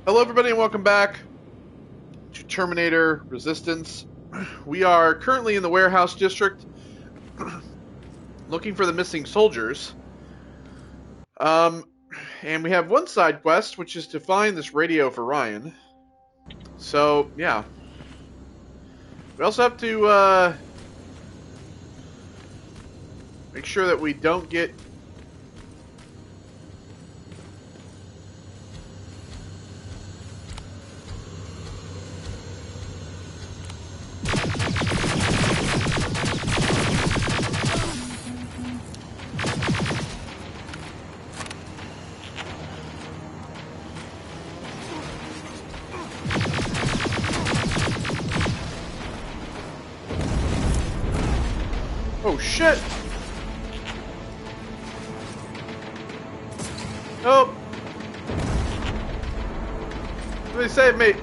Hello, everybody, and welcome back to Terminator Resistance. We are currently in the warehouse district looking for the missing soldiers. Um, and we have one side quest, which is to find this radio for Ryan. So, yeah. We also have to make sure that we don't get... Oh, shit! Oh! Somebody save me!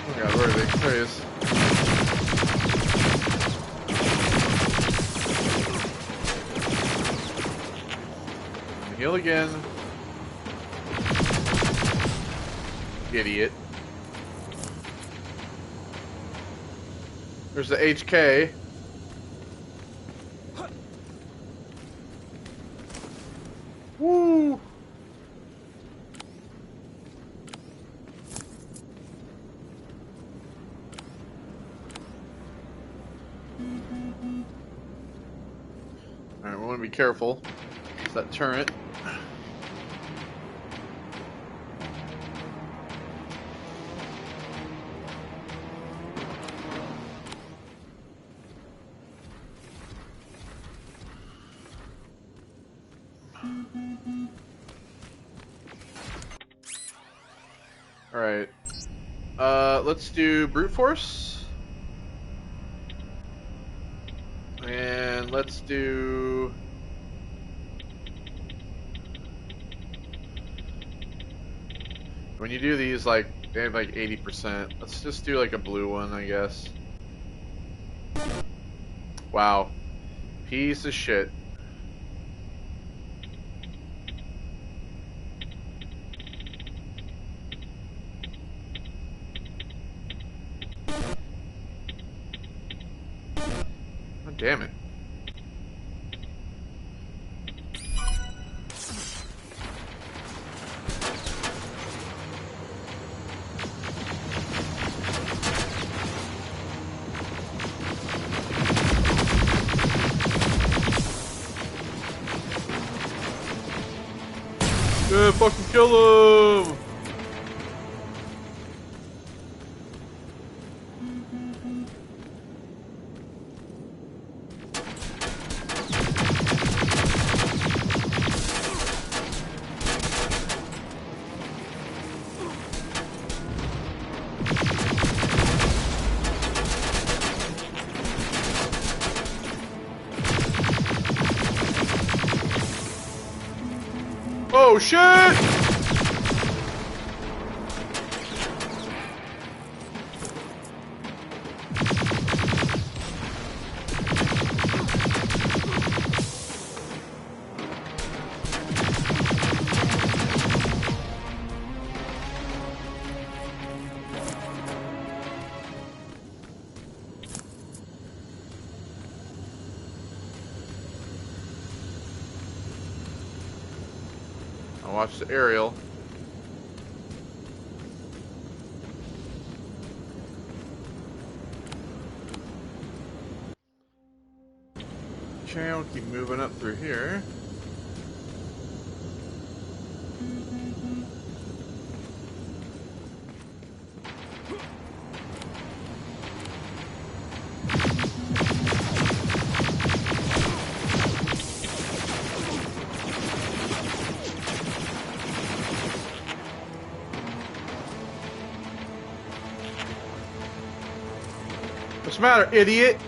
Oh god, where are they? There he is. Heal again. Idiot. There's the HK. Woo! Alright, we want to be careful. It's that turret. Alright. Let's do brute force. And let's do... When you do these, like, they have like 80%. Let's just do like a blue one, I guess. Wow. Piece of shit. God damn it. Yeah, fucking kill him! Oh shit! I'll watch the aerial. Okay, I'll keep moving up through here. What's the matter, idiot?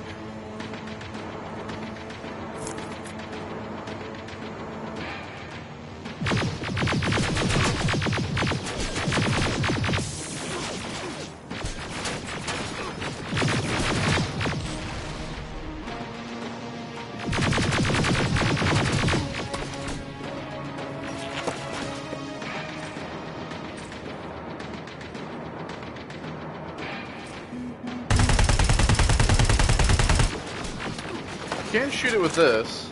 can shoot it with this.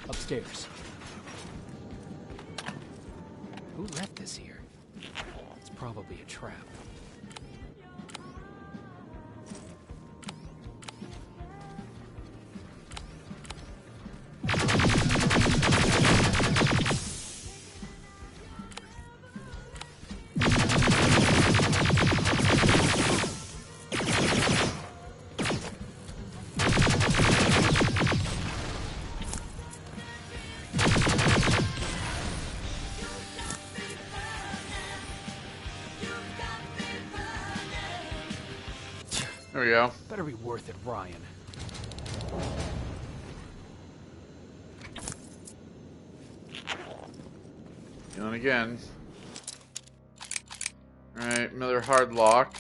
Upstairs. Who left this here? It's probably a trap. There we go. Better be worth it, Ryan. And again. Alright, another hard lock.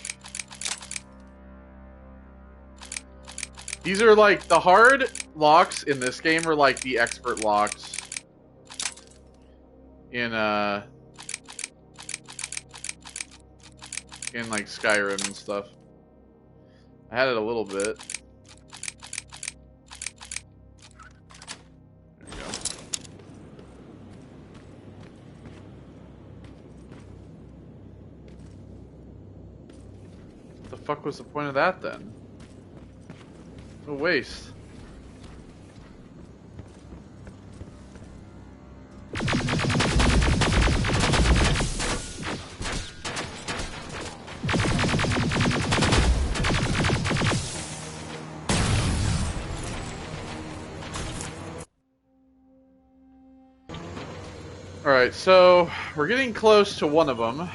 These are like, the hard locks in this game are like the expert locks in like Skyrim and stuff. I had it a little bit. There we go. What the fuck was the point of that then? A waste. Alright, so we're getting close to one of them.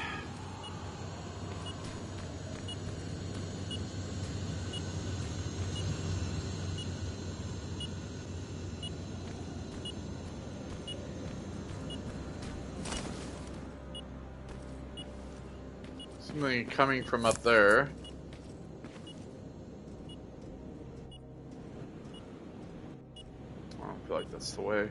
Something coming from up there. I don't feel like that's the way.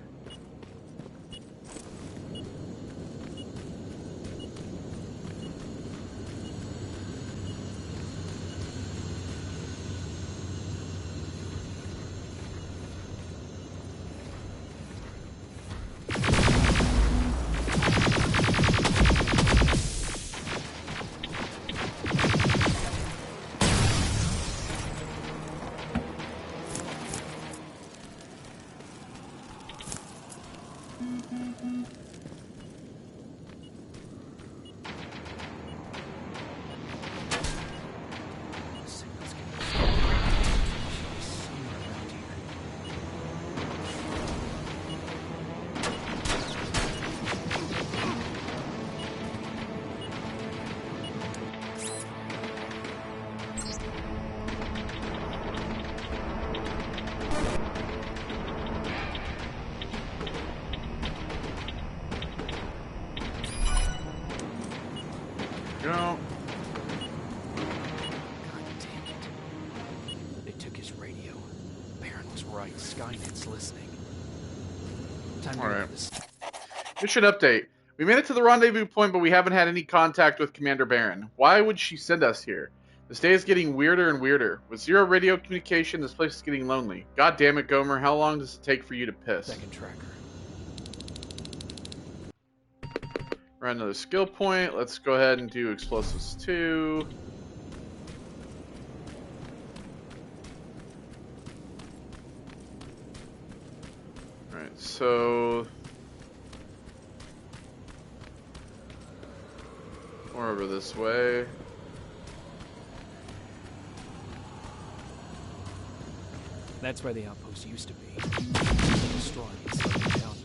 Go. God damn it. They took his radio. Baron was right. Skynet's listening. Time to Alright. this. Mission update. We made it to the rendezvous point, but we haven't had any contact with Commander Baron. Why would she send us here? This day is getting weirder and weirder. With zero radio communication, this place is getting lonely. God damn it, Gomer. How long does it take for you to piss? Second tracker. We're at another skill point. Let's go ahead and do explosives 2. Alright, so more over this way. That's where the outpost used to be. Destroying and slowing down.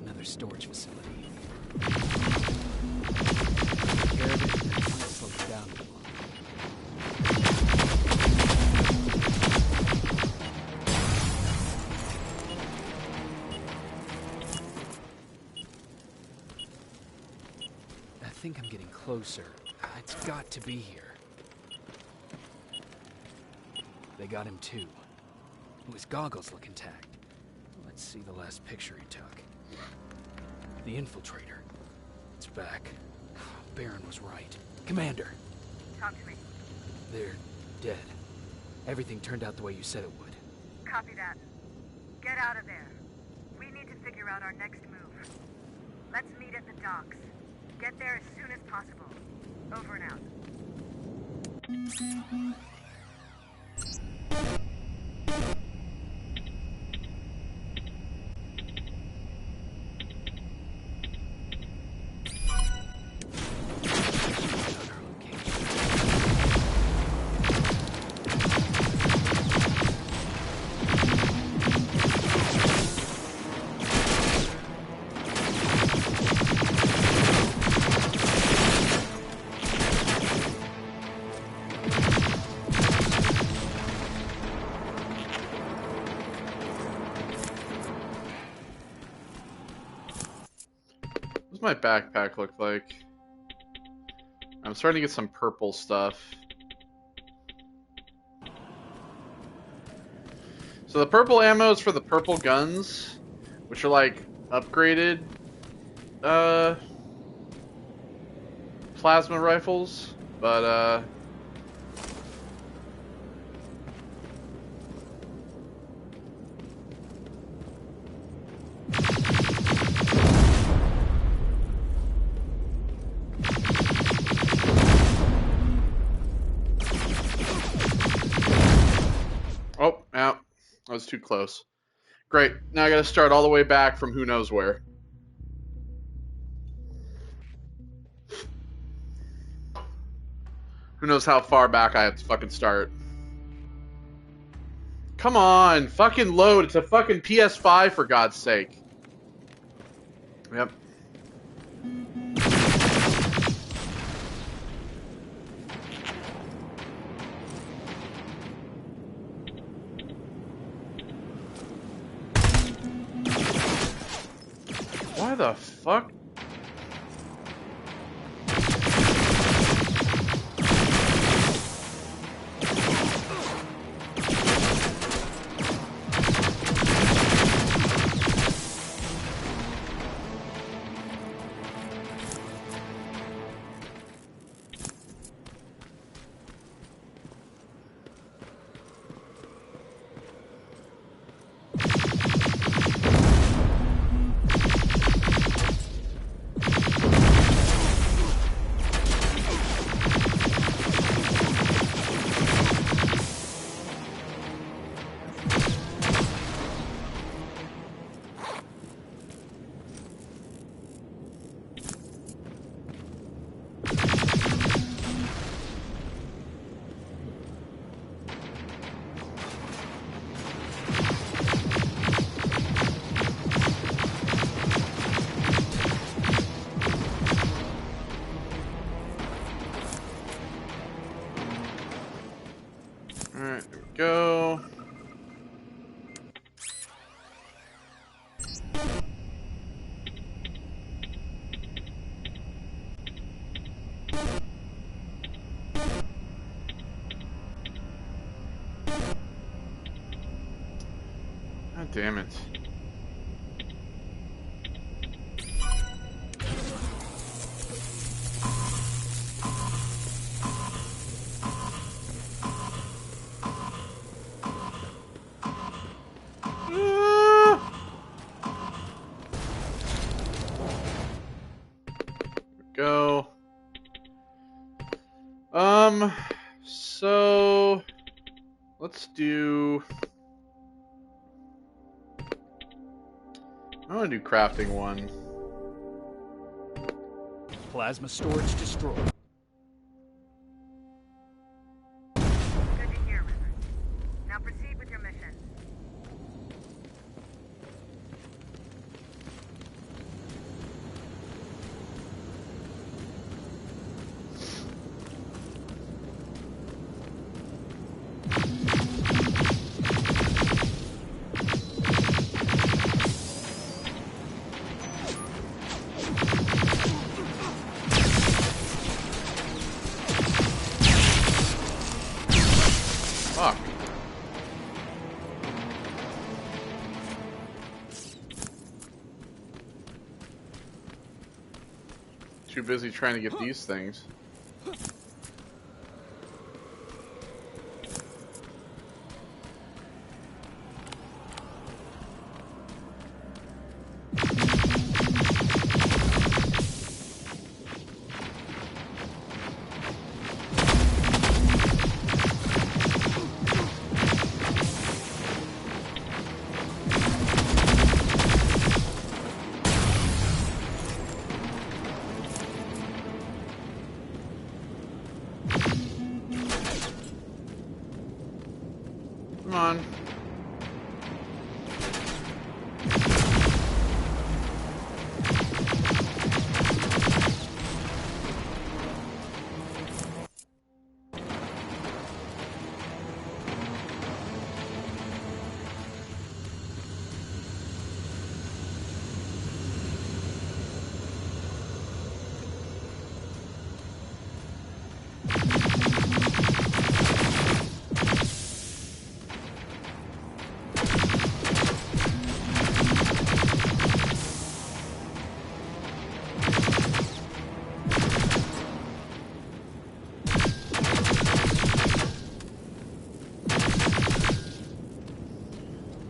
Another storage facility. Care of it, slow it down a little. I think I'm getting closer. It's got to be here. They got him too. His goggles look intact. Let's see the last picture he took. The infiltrator. It's back. Baron was right. Commander! Talk to me. They're dead. Everything turned out the way you said it would. Copy that. Get out of there. We need to figure out our next move. Let's meet at the docks. Get there as soon as possible. Over and out. What's my backpack look like? I'm starting to get some purple stuff. So the purple ammo is for the purple guns, which are like upgraded plasma rifles, but oh, yeah, I was too close. Great, now I gotta start all the way back from who knows where. Who knows how far back I have to fucking start. Come on, fucking load. It's a fucking PS5 for God's sake. Yep. Why the fuck? Alright, there we go. God damn it. So let's do. I want to do crafting one. Plasma storage destroyed. Good to hear, River. Now proceed with your mission. Fuck. Too busy trying to get these things. Come on.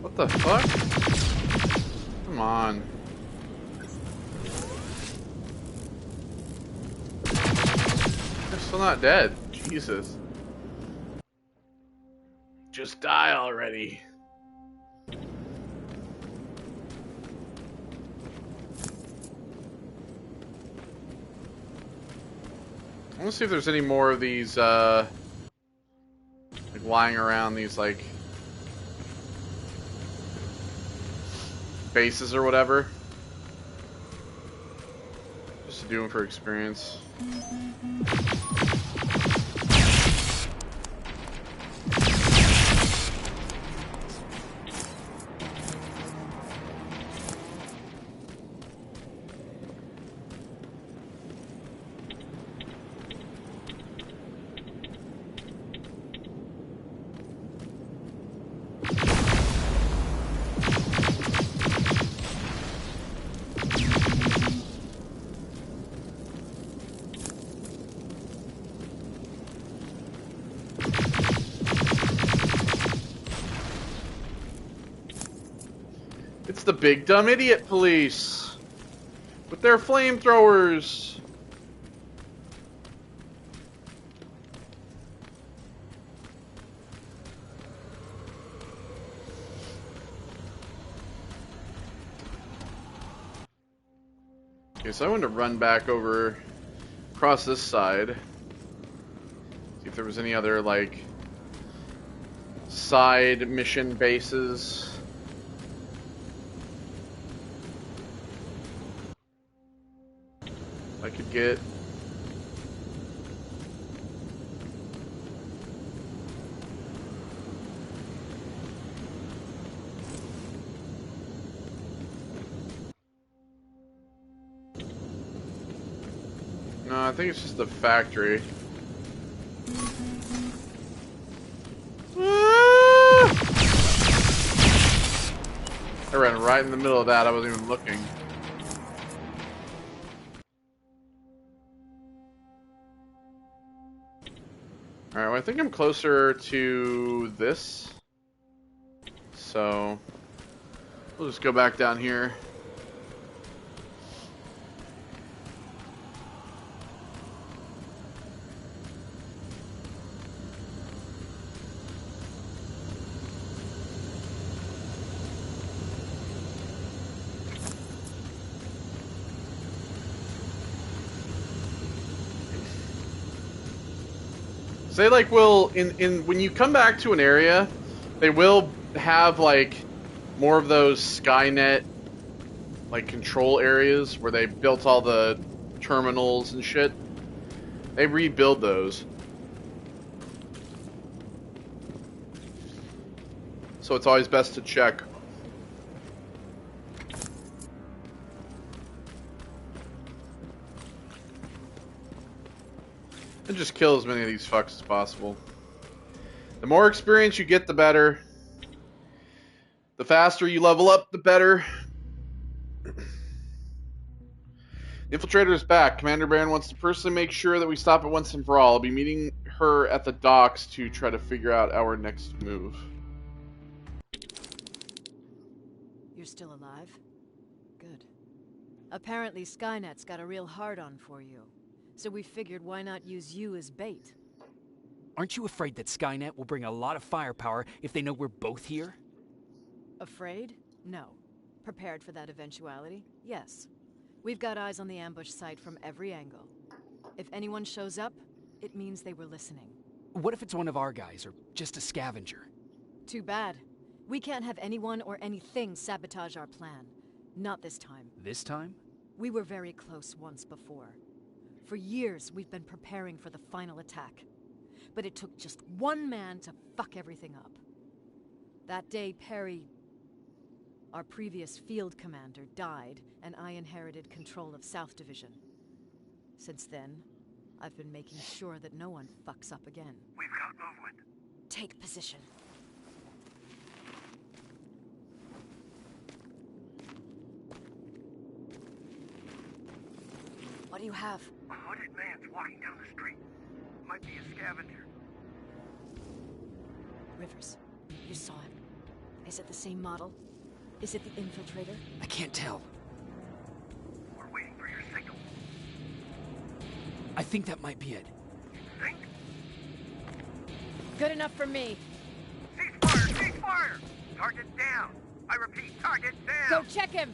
What the fuck? Come on. They're still not dead. Jesus. Just die already. I want to see if there's any more of these, like, lying around these, like, bases or whatever. Just to do them for experience. It's the big dumb idiot police with their flamethrowers. Okay, so I want to run back over across this side. See if there was any other, like, side mission bases. I could get. No, I think it's just the factory. Ah! I ran right in the middle of that. I wasn't even looking. Alright, well, I think I'm closer to this. So, we'll just go back down here. Say like will in when you come back to an area, they will have like more of those Skynet like control areas where they built all the terminals and shit. They rebuild those. So it's always best to check. And just kill as many of these fucks as possible. The more experience you get, the better. The faster you level up, the better. The Infiltrator is back. Commander Baron wants to personally make sure that we stop it once and for all. I'll be meeting her at the docks to try to figure out our next move. You're still alive? Good. Apparently Skynet's got a real hard-on for you. So we figured why not use you as bait? Aren't you afraid that Skynet will bring a lot of firepower if they know we're both here? Afraid? No. Prepared for that eventuality? Yes. We've got eyes on the ambush site from every angle. If anyone shows up, it means they were listening. What if it's one of our guys, or just a scavenger? Too bad. We can't have anyone or anything sabotage our plan. Not this time. This time? We were very close once before. For years, we've been preparing for the final attack. But it took just one man to fuck everything up. That day, Perry, our previous field commander, died, and I inherited control of South Division. Since then, I've been making sure that no one fucks up again. We've got movement. Take position. What do you have? A hooded man's walking down the street. Might be a scavenger. Rivers, you saw him. Is it the same model? Is it the Infiltrator? I can't tell. We're waiting for your signal. I think that might be it. Think? Good enough for me. Cease fire! Cease fire! Target down! I repeat, target Go down! check him!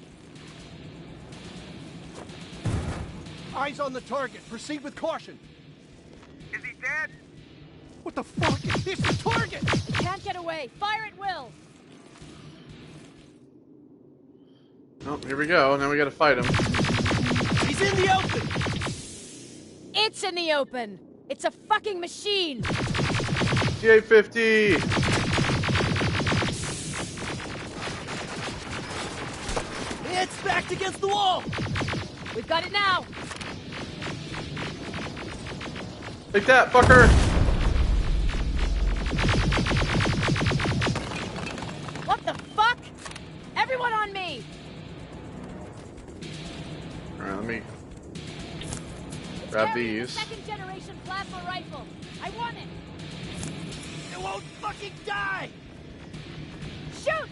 Eyes on the target. Proceed with caution. Is he dead? What the fuck? It's the target! Can't get away! Fire at will! Oh, here we go. Now we gotta fight him. He's in the open! It's in the open! It's a fucking machine! T-850! It's backed against the wall! We've got it now! Take that, fucker! What the fuck? Everyone on me! Alright, let me It's grab carrying the these. second generation plasma rifle. I want it! It won't fucking die! Shoot!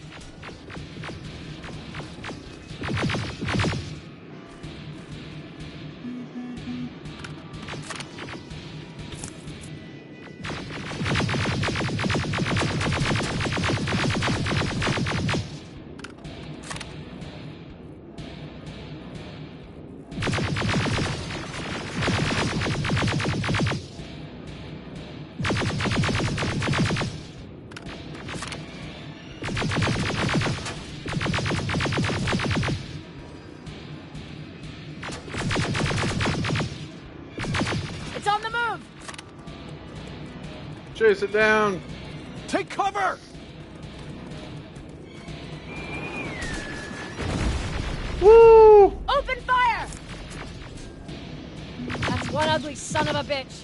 It's on the move! Chase it down! Take cover! Woo! Open fire! That's one ugly son of a bitch.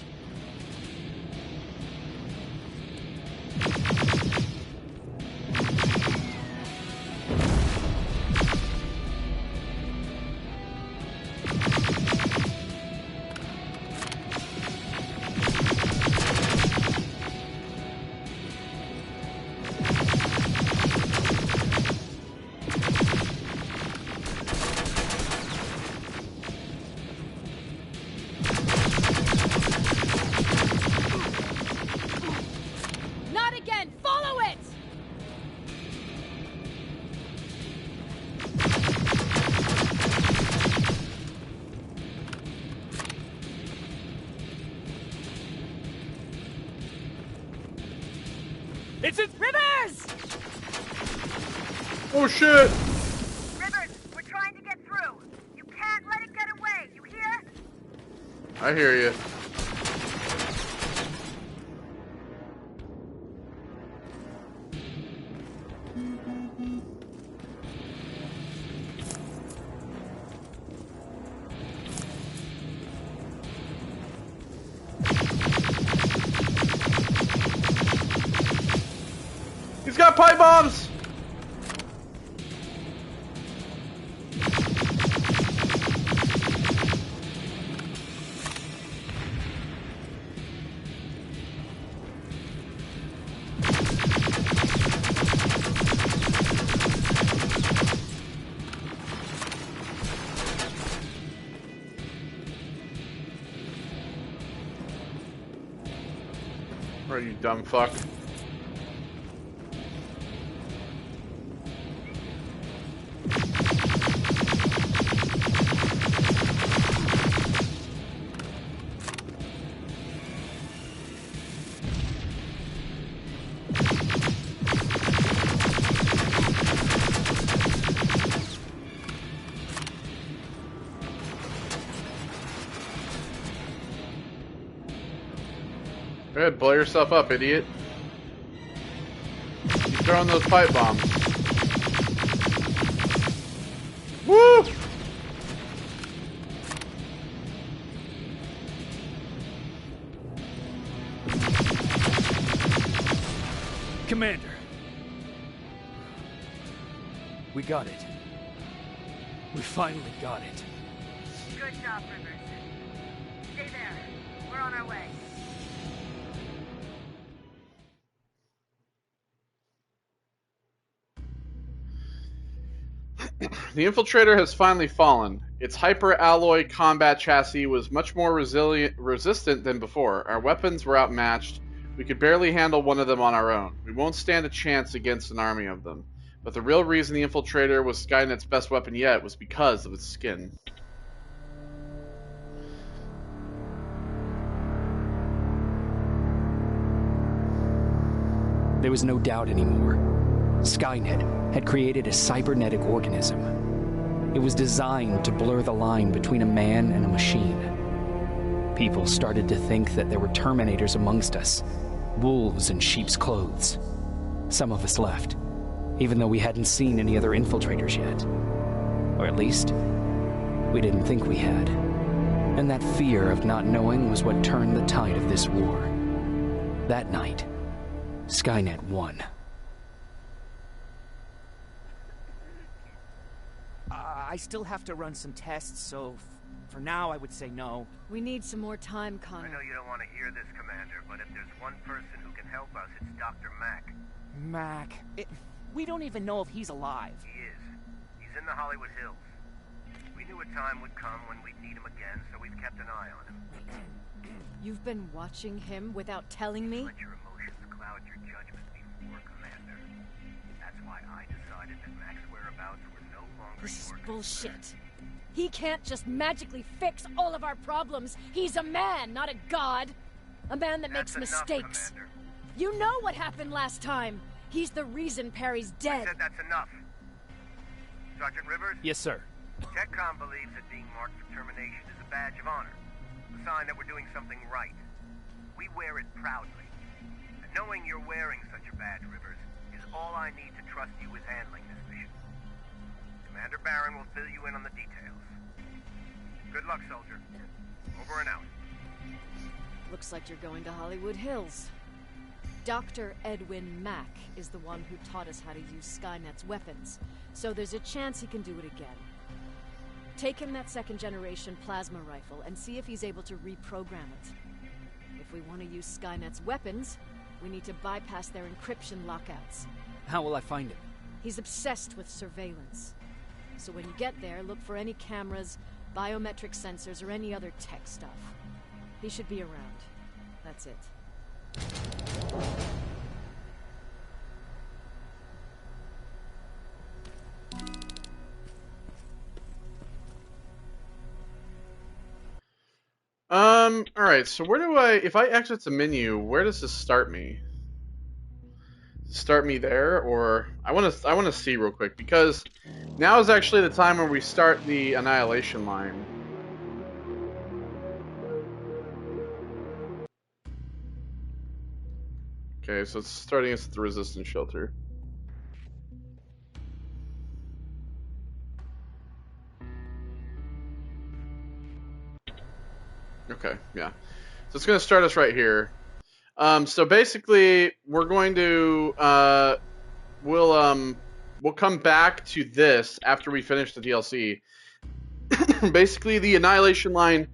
It's a... Rivers! Oh shit! Rivers, we're trying to get through. You can't let it get away. You hear? I hear you. He's got pipe bombs! Where are you, dumb fuck? Go ahead, blow yourself up, idiot. Keep throwing those pipe bombs. Woo! Commander. We got it. We finally got it. Good job, Rivers. Stay there. We're on our way. The Infiltrator has finally fallen. Its hyper-alloy combat chassis was much more resistant than before. Our weapons were outmatched. We could barely handle one of them on our own. We won't stand a chance against an army of them. But the real reason the Infiltrator was Skynet's best weapon yet was because of its skin. There was no doubt anymore. Skynet had created a cybernetic organism. It was designed to blur the line between a man and a machine. People started to think that there were Terminators amongst us, wolves in sheep's clothes. Some of us left, even though we hadn't seen any other infiltrators yet. Or at least, we didn't think we had. And that fear of not knowing was what turned the tide of this war. That night, Skynet won. I still have to run some tests, so for now I would say no. We need some more time, I Connor. know you don't want to hear this, Commander, but if there's one person who can help us, it's Dr. Mack. Mac, we don't even know if he's alive. He is. He's in the Hollywood Hills. We knew a time would come when we'd need him again, so we've kept an eye on him. You've been watching him without telling me? Let your emotions cloud your judgment before, Commander. That's why I decided that Mack's whereabouts were no longer This is your bullshit. concern. He can't just magically fix all of our problems. He's a man, not a god. A man that That's makes enough, mistakes. Commander. You know what happened last time. He's the reason Perry's I dead. said that's enough. Sergeant Rivers? Yes, sir. TechCom believes that being marked for termination is a badge of honor, a sign that we're doing something right. We wear it proudly. And knowing you're wearing such a badge, Rivers, is all I need to trust you with handling this mission. Commander Barron will fill you in on the details. Good luck, soldier. Over and out. Looks like you're going to Hollywood Hills. Dr. Edwin Mack is the one who taught us how to use Skynet's weapons, so there's a chance he can do it again. Take him that second-generation plasma rifle and see if he's able to reprogram it. If we want to use Skynet's weapons, we need to bypass their encryption lockouts. How will I find him? He's obsessed with surveillance. So when you get there, look for any cameras, biometric sensors, or any other tech stuff. He should be around. That's it. Alright, so where do if I exit the menu, where does this start me? start me there, or I want to see real quick, because now is actually the time where we start the annihilation line. Okay, so it's starting us at the resistance shelter. Okay, yeah. So it's going to start us right here. So basically, we're going to we'll come back to this after we finish the DLC. Basically, the Annihilation Line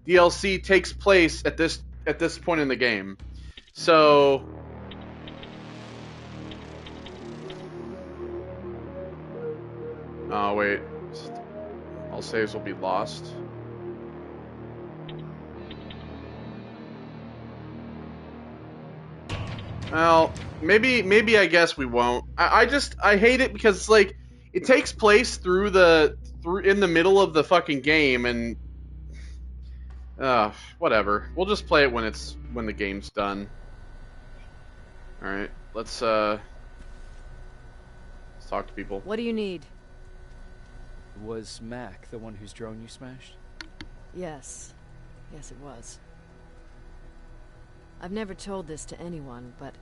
DLC takes place at this point in the game. So oh wait, all saves will be lost. Well, maybe I guess we won't. I hate it because it's like it takes place through in the middle of the fucking game, and whatever. We'll just play it when the game's done. All right, let's talk to people. What do you need? Was Mac the one whose drone you smashed? Yes. Yes, it was. I've never told this to anyone, but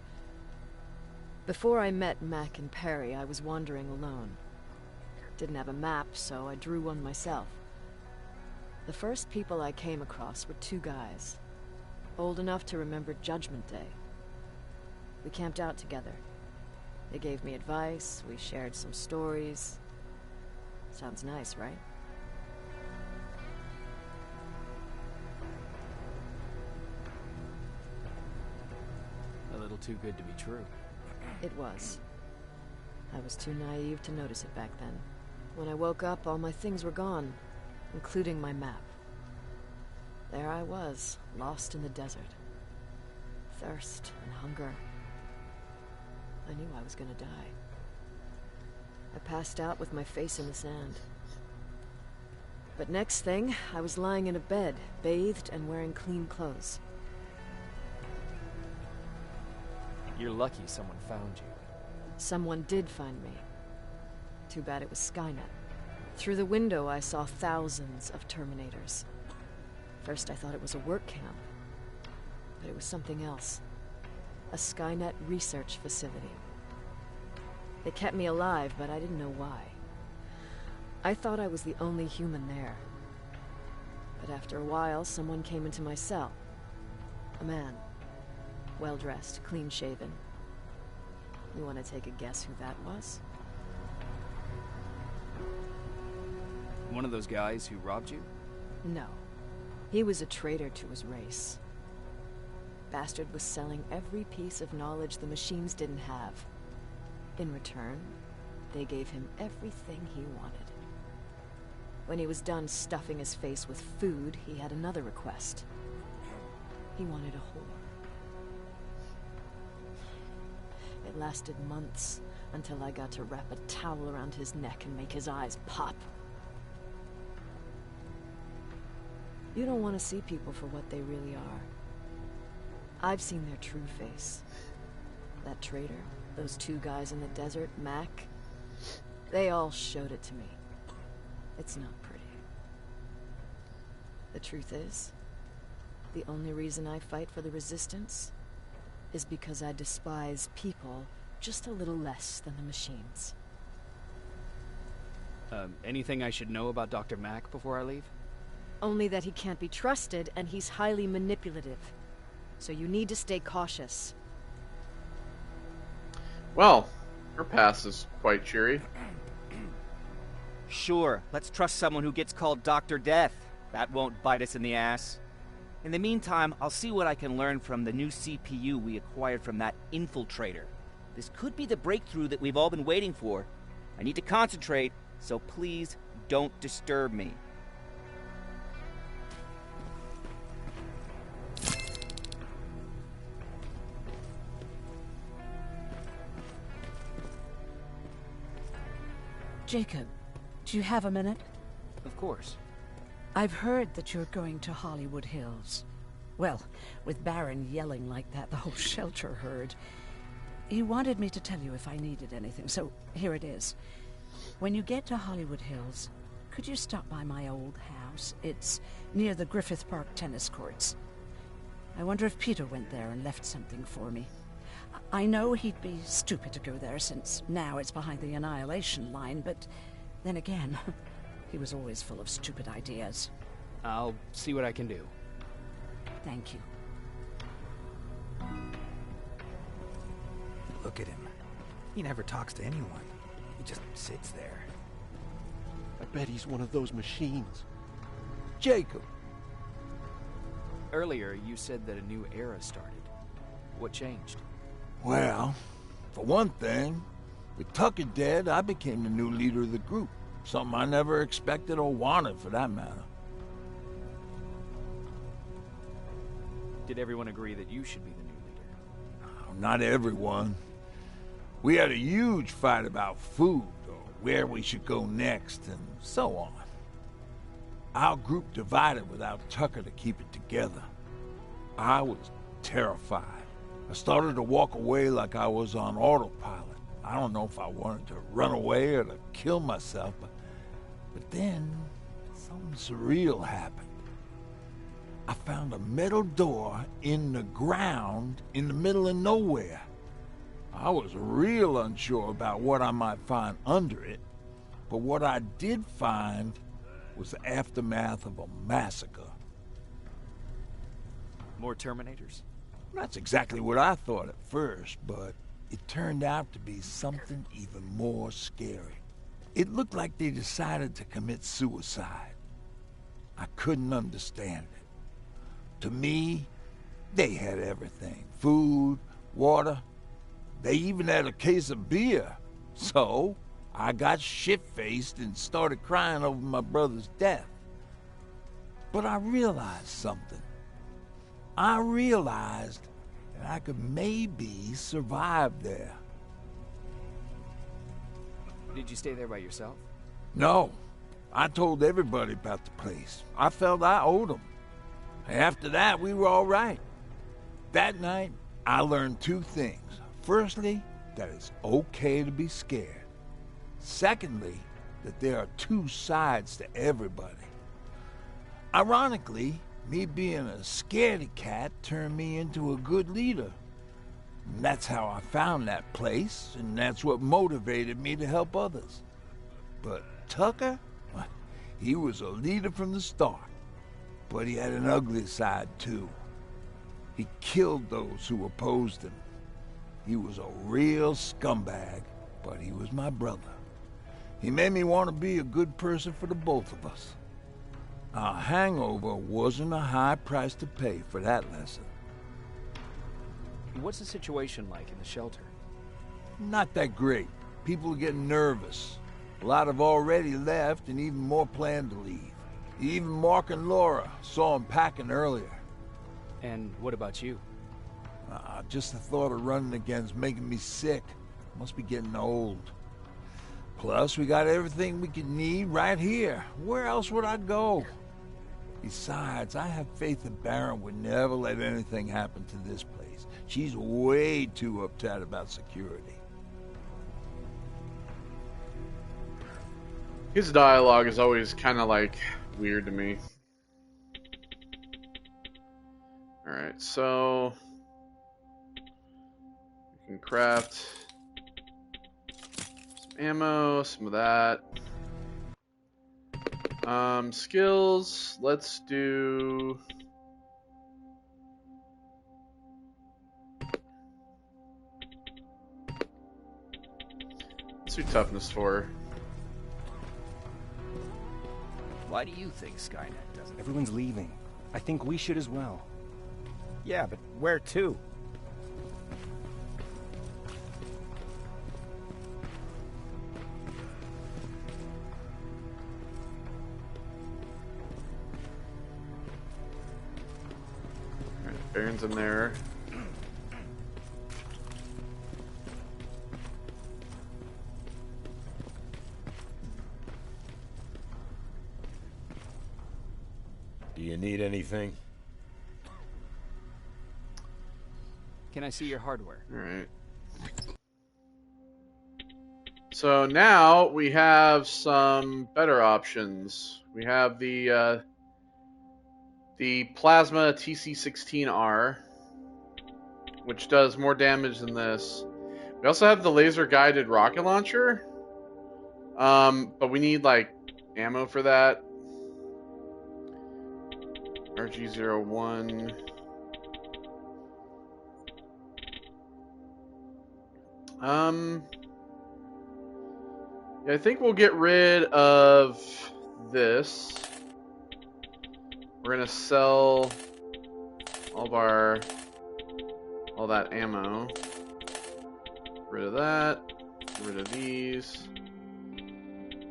before I met Mac and Perry, I was wandering alone. Didn't have a map, so I drew one myself. The first people I came across were two guys, old enough to remember Judgment Day. We camped out together. They gave me advice, we shared some stories. Sounds nice, right? A little too good to be true. It was. I was too naive to notice it back then. When I woke up, all my things were gone, including my map. There I was, lost in the desert. Thirst and hunger. I knew I was gonna die. I passed out with my face in the sand. But next thing, I was lying in a bed, bathed and wearing clean clothes. You're lucky someone found you. Someone did find me. Too bad it was Skynet. Through the window, I saw thousands of Terminators. First, I thought it was a work camp. But it was something else. A Skynet research facility. They kept me alive, but I didn't know why. I thought I was the only human there. But after a while, someone came into my cell. A man. Well-dressed, clean-shaven. You want to take a guess who that was? One of those guys who robbed you? No. He was a traitor to his race. Bastard was selling every piece of knowledge the machines didn't have. In return, they gave him everything he wanted. When he was done stuffing his face with food, he had another request. He wanted a whore. It lasted months, until I got to wrap a towel around his neck and make his eyes pop. You don't want to see people for what they really are. I've seen their true face. That traitor, those two guys in the desert, Mac, they all showed it to me. It's not pretty. The truth is, the only reason I fight for the Resistance is because I despise people just a little less than the machines. Anything I should know about Dr. Mac before I leave? Only that he can't be trusted, and he's highly manipulative. So you need to stay cautious. Well, her past is quite cheery. Sure, let's trust someone who gets called Dr. Death. That won't bite us in the ass. In the meantime, I'll see what I can learn from the new CPU we acquired from that infiltrator. This could be the breakthrough that we've all been waiting for. I need to concentrate, so please don't disturb me. Jacob, do you have a minute? Of course. I've heard that you're going to Hollywood Hills. Well, with Baron yelling like that, the whole shelter heard. He wanted me to tell you if I needed anything, so here it is. When you get to Hollywood Hills, could you stop by my old house? It's near the Griffith Park tennis courts. I wonder if Peter went there and left something for me. I know he'd be stupid to go there, since now it's behind the Annihilation line, but then again, he was always full of stupid ideas. I'll see what I can do. Thank you. Look at him. He never talks to anyone. He just sits there. I bet he's one of those machines. Jacob! Earlier, you said that a new era started. What changed? Well, for one thing, with Tucker dead, I became the new leader of the group. Something I never expected or wanted, for that matter. Did everyone agree that you should be the new leader? Not everyone. We had a huge fight about food, or where we should go next, and so on. Our group divided without Tucker to keep it together. I was terrified. I started to walk away like I was on autopilot. I don't know if I wanted to run away or to kill myself, but then something surreal happened. I found a metal door in the ground in the middle of nowhere. I was real unsure about what I might find under it, but what I did find was the aftermath of a massacre. More Terminators? That's exactly what I thought at first, but it turned out to be something even more scary. It looked like they decided to commit suicide. I couldn't understand it. To me, they had everything. Food, water. They even had a case of beer. So, I got shit-faced and started crying over my brother's death. But I realized something. I realized that I could maybe survive there. Did you stay there by yourself? No. I told everybody about the place. I felt I owed them. After that, we were all right. That night, I learned two things. Firstly, that it's okay to be scared. Secondly, that there are two sides to everybody. Ironically, me being a scaredy cat turned me into a good leader. And that's how I found that place, and that's what motivated me to help others. But Tucker, he was a leader from the start. But he had an ugly side, too. He killed those who opposed him. He was a real scumbag, but he was my brother. He made me want to be a good person for the both of us. Our hangover wasn't a high price to pay for that lesson. What's the situation like in the shelter? Not that great. People are getting nervous. A lot have already left, and even more plan to leave. Even Mark and Laura saw him packing earlier. And what about you? Just the thought of running again's making me sick. Must be getting old. Plus, we got everything we could need right here. Where else would I go? Besides, I have faith that Baron would never let anything happen to this place. She's way too uptight about security. His dialogue is always kind of like weird to me. Alright, so we can craft some ammo, some of that. Skills, let's do toughness 4. Why do you think Skynet doesn't? Everyone's leaving. I think we should as well. Yeah, but where to? Alright, Baron's in there. Do you need anything? Can I see your hardware? Alright. So now we have some better options. We have the Plasma TC-16R, which does more damage than this. We also have the laser-guided rocket launcher, but we need like ammo for that. RG-01. Yeah, I think we'll get rid of this. We're gonna sell all that ammo. Get rid of that. Get rid of these.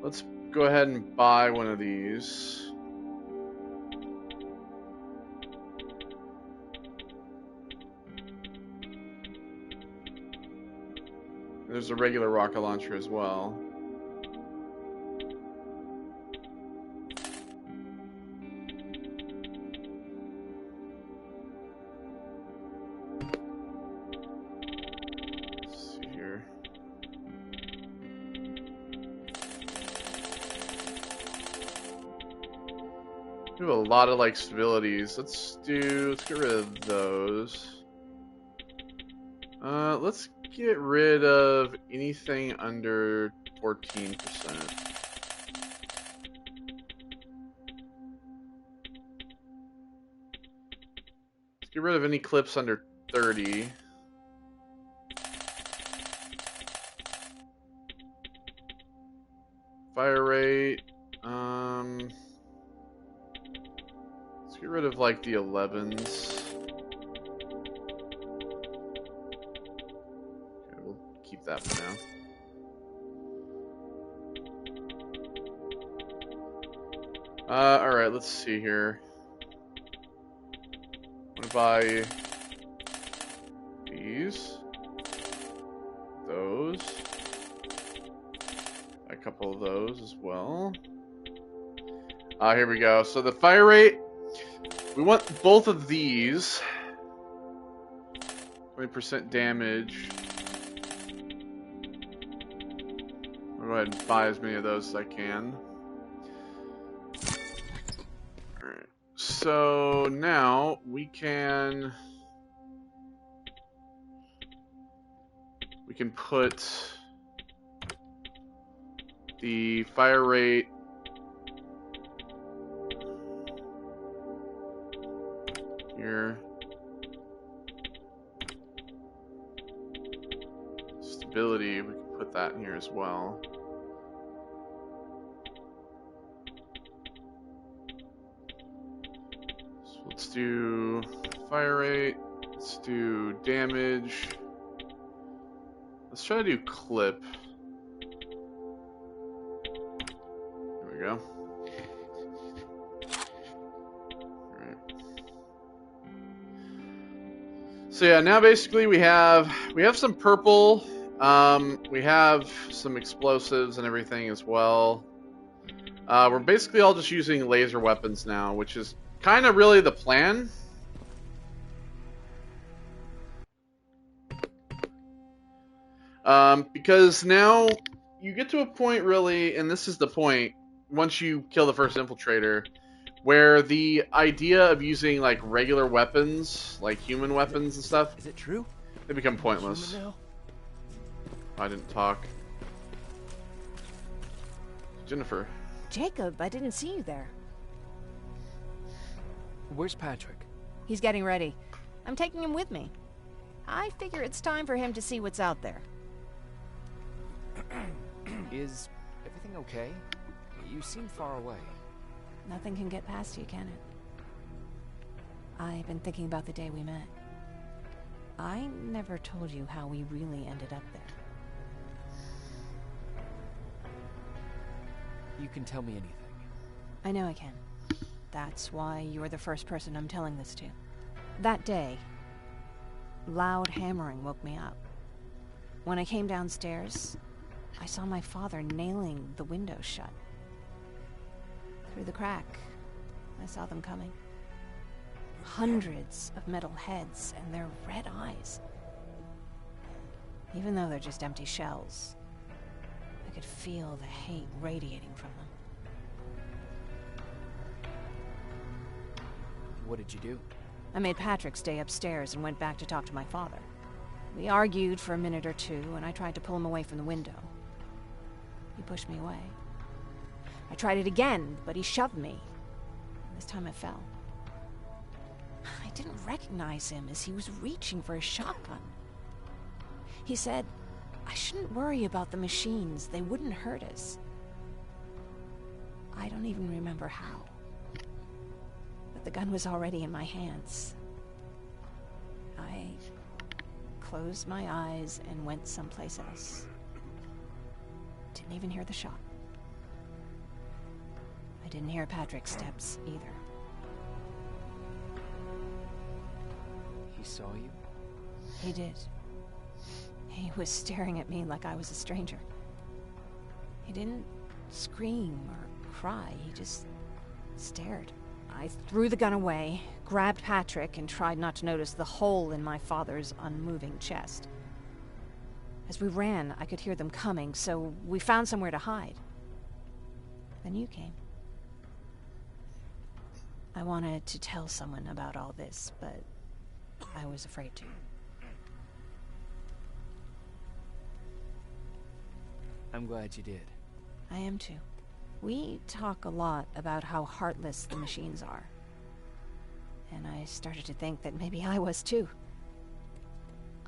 Let's go ahead and buy one of these. There's a regular rocket launcher as well. Let's see here. We have a lot of like stabilities. Let's get rid of those. Let's get rid of anything under 14%. Let's get rid of any clips under 30. Fire rate. Let's get rid of like the 11s. Keep that for now. Alright, let's see here. I'm gonna buy these. Those. A couple of those as well. Here we go. So the fire rate, we want both of these. 20% damage. I'll go ahead and buy as many of those as I can. Alright, so now we can put the fire rate here. Stability, we can put that in here as well. So let's do fire rate, let's do damage. Let's try to do clip. There we go. Alright. So yeah, now basically we have some purple. We have some explosives and everything as well. We're basically all just using laser weapons now, which is kind of really the plan. Because now you get to a point really, and this is the point, once you kill the first infiltrator, where the idea of using like regular weapons, like human weapons and stuff, is it true? They become pointless. I didn't talk. Jennifer. Jacob, I didn't see you there. Where's Patrick? He's getting ready. I'm taking him with me. I figure it's time for him to see what's out there. Is everything okay? You seem far away. Nothing can get past you, can it? I've been thinking about the day we met. I never told you how we really ended up there. You can tell me anything. I know I can. That's why you're the first person I'm telling this to. That day, loud hammering woke me up. When I came downstairs, I saw my father nailing the window shut. Through the crack, I saw them coming. Hundreds of metal heads and their red eyes. Even though they're just empty shells, I could feel the hate radiating from them. What did you do? I made Patrick stay upstairs and went back to talk to my father. We argued for a minute or two, and I tried to pull him away from the window. He pushed me away. I tried it again, but he shoved me. This time I fell. I didn't recognize him as he was reaching for his shotgun. He said, I shouldn't worry about the machines. They wouldn't hurt us. I don't even remember how. But the gun was already in my hands. I closed my eyes and went someplace else. Didn't even hear the shot. I didn't hear Patrick's steps either. He saw you? He did. He was staring at me like I was a stranger. He didn't scream or cry, he just stared. I threw the gun away, grabbed Patrick, and tried not to notice the hole in my father's unmoving chest. As we ran, I could hear them coming, so we found somewhere to hide. Then you came. I wanted to tell someone about all this, but I was afraid to. I'm glad you did. I am too. We talk a lot about how heartless the machines are. And I started to think that maybe I was too.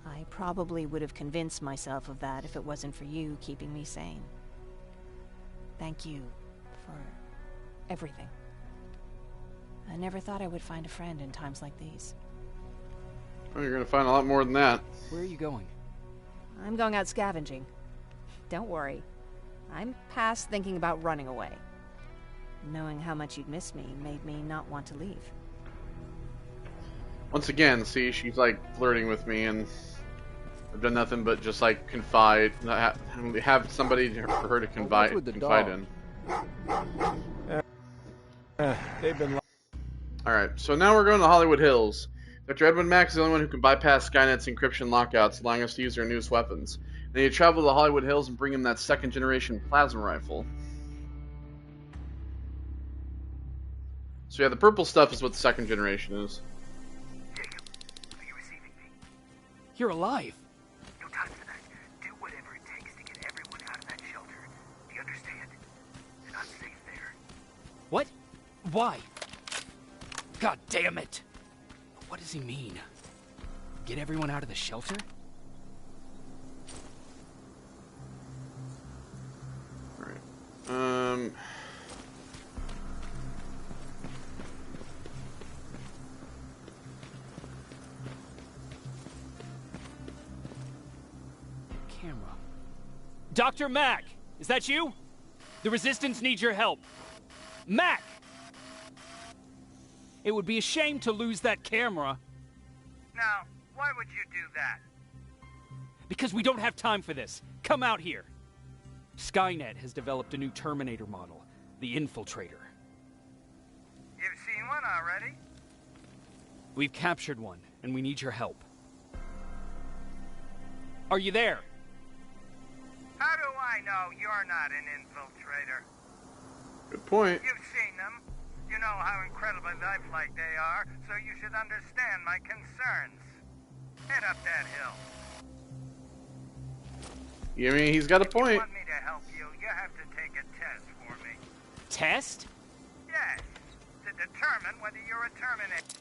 I probably would have convinced myself of that if it wasn't for you keeping me sane. Thank you for everything. I never thought I would find a friend in times like these. Well, you're gonna find a lot more than that. Where are you going? I'm going out scavenging. Don't worry. I'm past thinking about running away. Knowing how much you'd miss me made me not want to leave. Once again, see, she's like flirting with me, and I've done nothing but just like confide, have somebody for her to confide in. They've been. Alright, so now we're going to Hollywood Hills. Dr. Edwin Mack is the only one who can bypass Skynet's encryption lockouts, allowing us to use their newest weapons. Then you travel to the Hollywood Hills and bring him that second-generation plasma rifle. So yeah, the purple stuff is what the second generation is. Jacob, are you receiving me? You're alive! No time for that. Do whatever it takes to get everyone out of that shelter. Do you understand? They're not safe there. What? Why? God damn it! What does he mean? Get everyone out of the shelter? Alright. Camera. Dr. Mack! Is that you? The Resistance needs your help. Mack! It would be a shame to lose that camera. Now, why would you do that? Because we don't have time for this. Come out here. Skynet has developed a new Terminator model, the Infiltrator. You've seen one already? We've captured one, and we need your help. Are you there? How do I know you're not an infiltrator? Good point. You've seen them. You know how incredibly lifelike they are, so you should understand my concerns. Head up that hill. I mean, he's got a If you point. want me to help you, you have to take a test for me. Test? Yes, to determine whether you're a Terminator.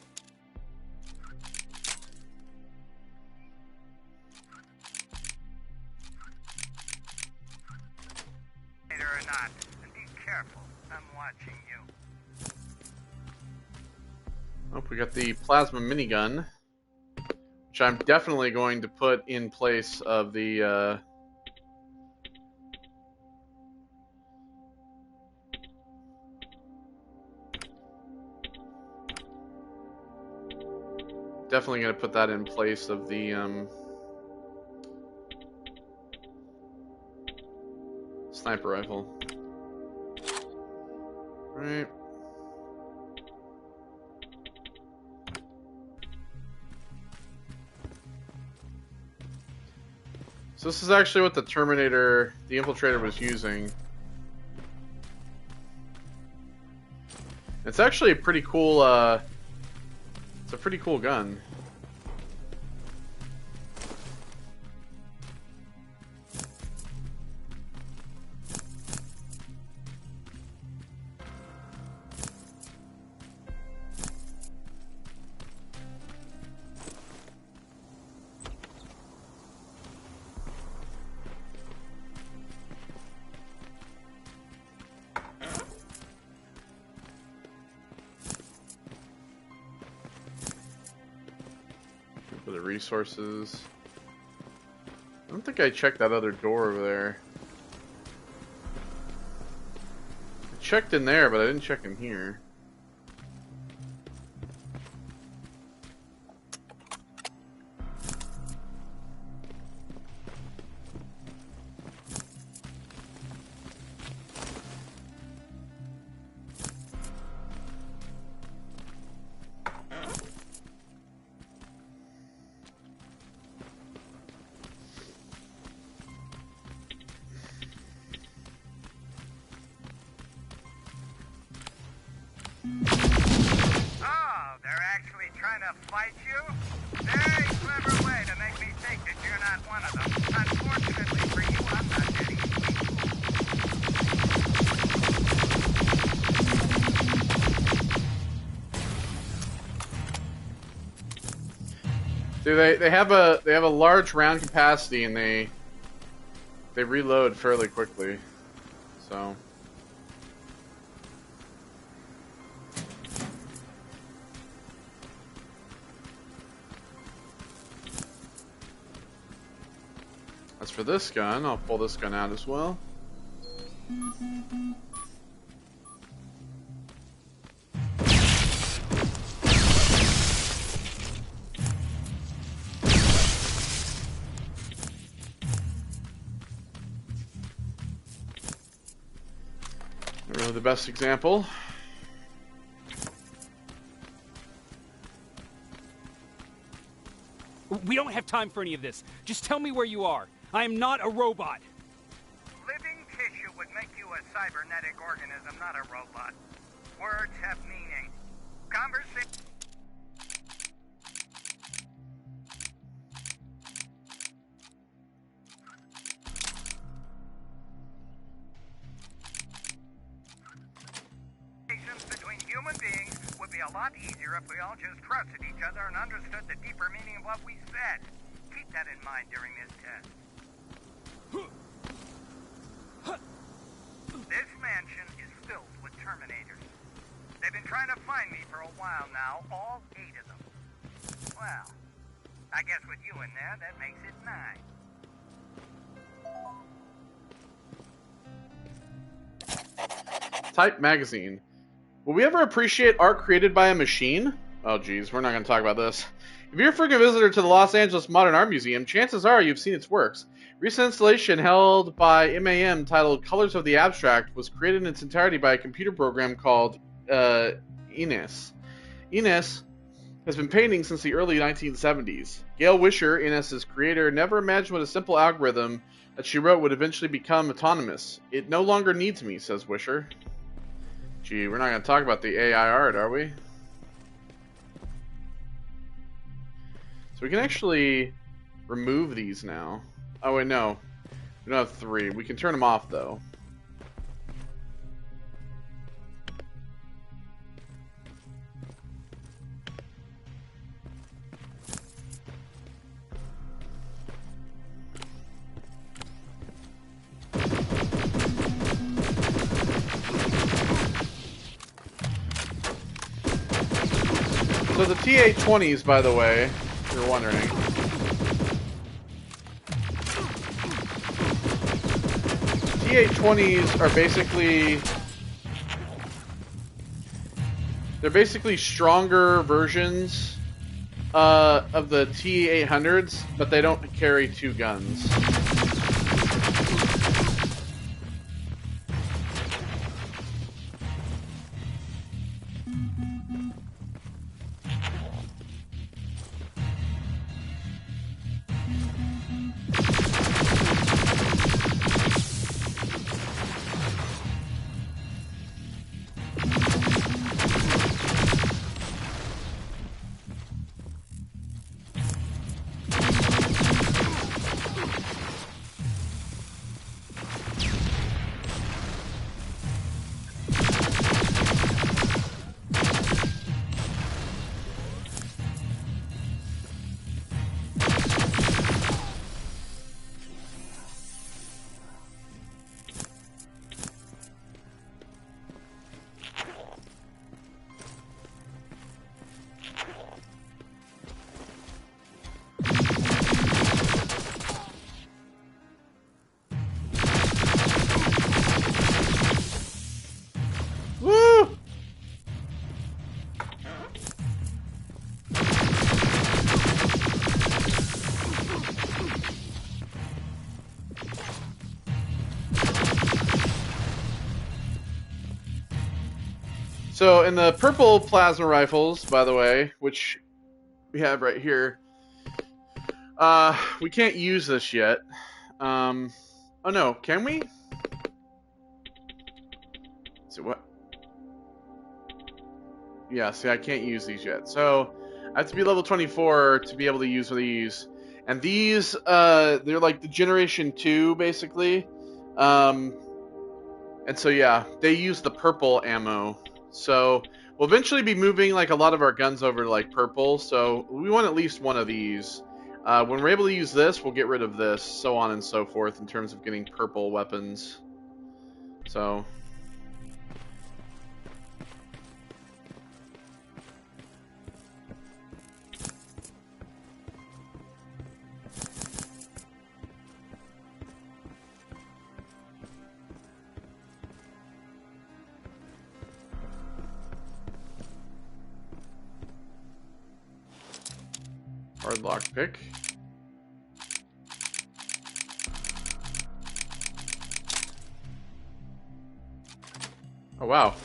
Or not, and be careful. I'm watching you. Oh, we got the plasma minigun, which I'm definitely going to put in place of the, definitely going to put that in place of the, sniper rifle. Right. So this is actually what the Terminator, the Infiltrator, was using. It's actually a pretty cool, it's a pretty cool gun. For the resources. I don't think I checked that other door over there. I checked in there, but I didn't check in here. Oh, they're actually trying to fight you? Very clever way to make me think that you're not one of them. Unfortunately for you, I'm not getting Dude, they have a large round capacity and they reload fairly quickly. So as for this gun, I'll pull this gun out as well. Not really the best example. We don't have time for any of this. Just tell me where you are. I am not a robot. living tissue would make you a cybernetic organism, not a robot. Words have meaning. Conversation. Between human beings would be a lot easier if we all just trusted each other and understood the deeper meaning of what we said. Keep that in mind during this test. This mansion is filled with Terminators. They've been trying to find me for a while now, all 8 of them. Well, I guess with you in there, that makes it 9. Type magazine. Will we ever appreciate art created by a machine? Oh geez, we're not going to talk about this. If you're a frequent visitor to the Los Angeles Modern Art Museum, chances are you've seen its works. Recent installation held by MAM titled Colors of the Abstract was created in its entirety by a computer program called Ines. Ines has been painting since the early 1970s. Gail Wisher, Ines's creator, never imagined what a simple algorithm that she wrote would eventually become autonomous. It no longer needs me, says Wisher. Gee, we're not going to talk about the AI art, are we? So we can actually remove these now. Oh wait, no. We don't have 3. We can turn them off, though. So the TA-20s, by the way, if you're wondering. TA-20s are basically stronger versions of the T-800s, but they don't carry 2 guns. So in the purple plasma rifles, by the way, which we have right here, we can't use this yet. Oh no, can we? So what? Yeah, see, I can't use these yet. So I have to be level 24 to be able to use these. And these, they're like the Generation 2, basically. And so, yeah, they use the purple ammo. So we'll eventually be moving, like, a lot of our guns over to, like, purple. So we want at least one of these. When we're able to use this, we'll get rid of this, so on and so forth, in terms of getting purple weapons. So... hard lockpick. Oh wow,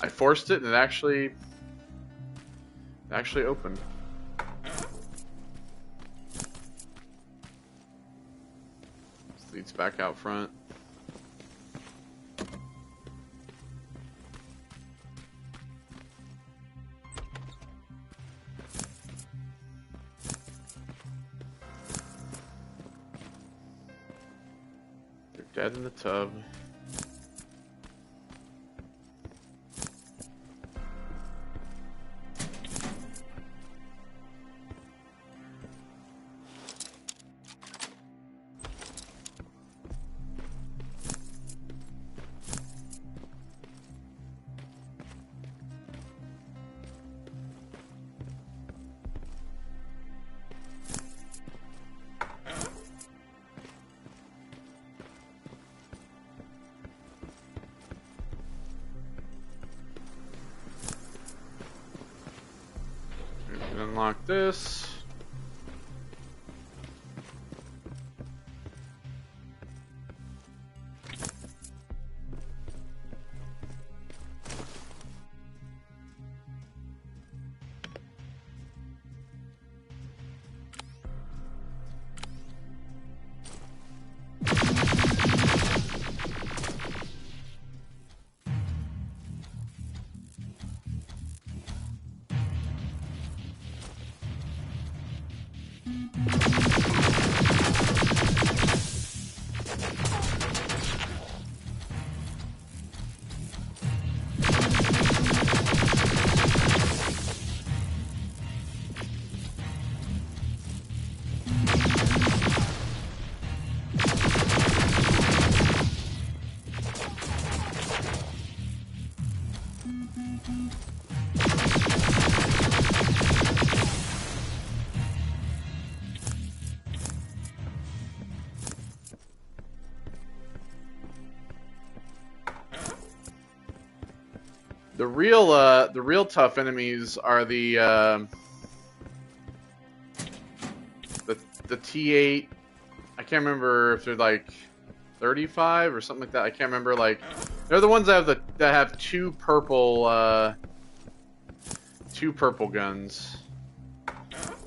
I forced it and it actually opened. This leads back out front. They're dead in the tub. Unlock this. The real tough enemies are the T8. I can't remember if they're like 35 or something like that. I can't remember. Like, they're the ones that have two purple guns.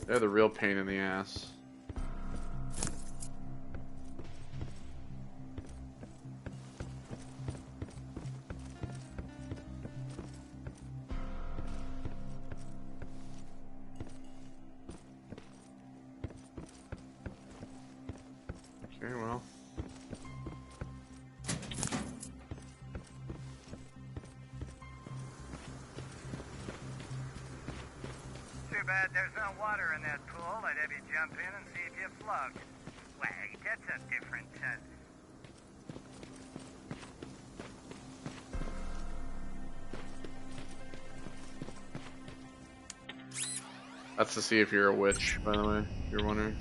They're the real pain in the ass. Okay, well. Too bad there's no water in that pool. I'd have you jump in and see if you float. Wait, that's a different That's to see if you're a witch, by the way, if you're wondering.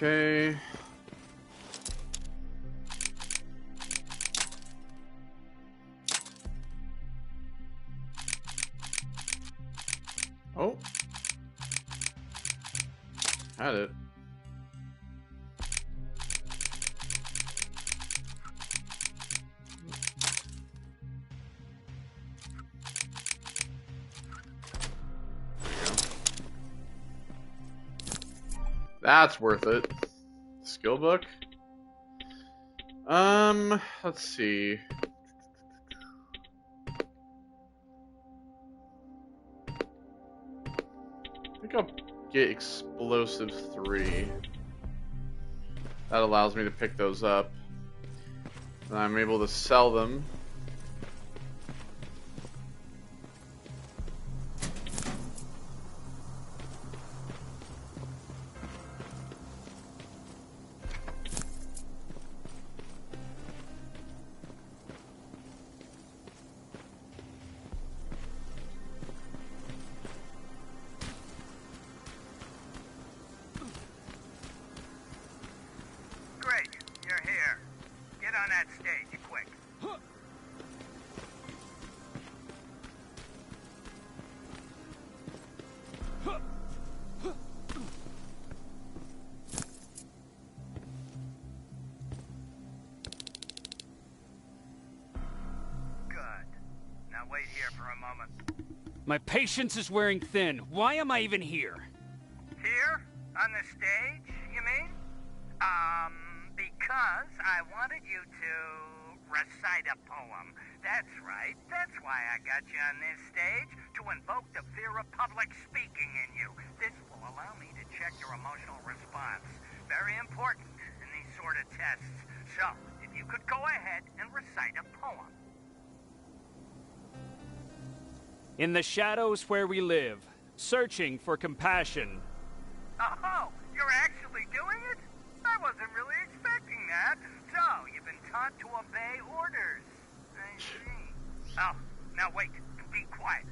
Okay. Had it. That's worth it. Skill book. Let's see. I think I'll get explosive 3. That allows me to pick those up. And I'm able to sell them. Great, you're here. Get on that stage, quick. Good. Now wait here for a moment. My patience is wearing thin. Why am I even here? Here? On the stage, you mean? Because I wanted you to recite a poem. That's right. That's why I got you on this stage, to invoke the fear of public speaking in you. This will allow me to check your emotional response. Very important in these sort of tests. So, if you could go ahead and recite a poem. In the shadows where we live, searching for compassion. Oh, you're actually doing it? I wasn't really expecting that. So, you've been taught to obey orders. I see. Oh, now wait. Be quiet.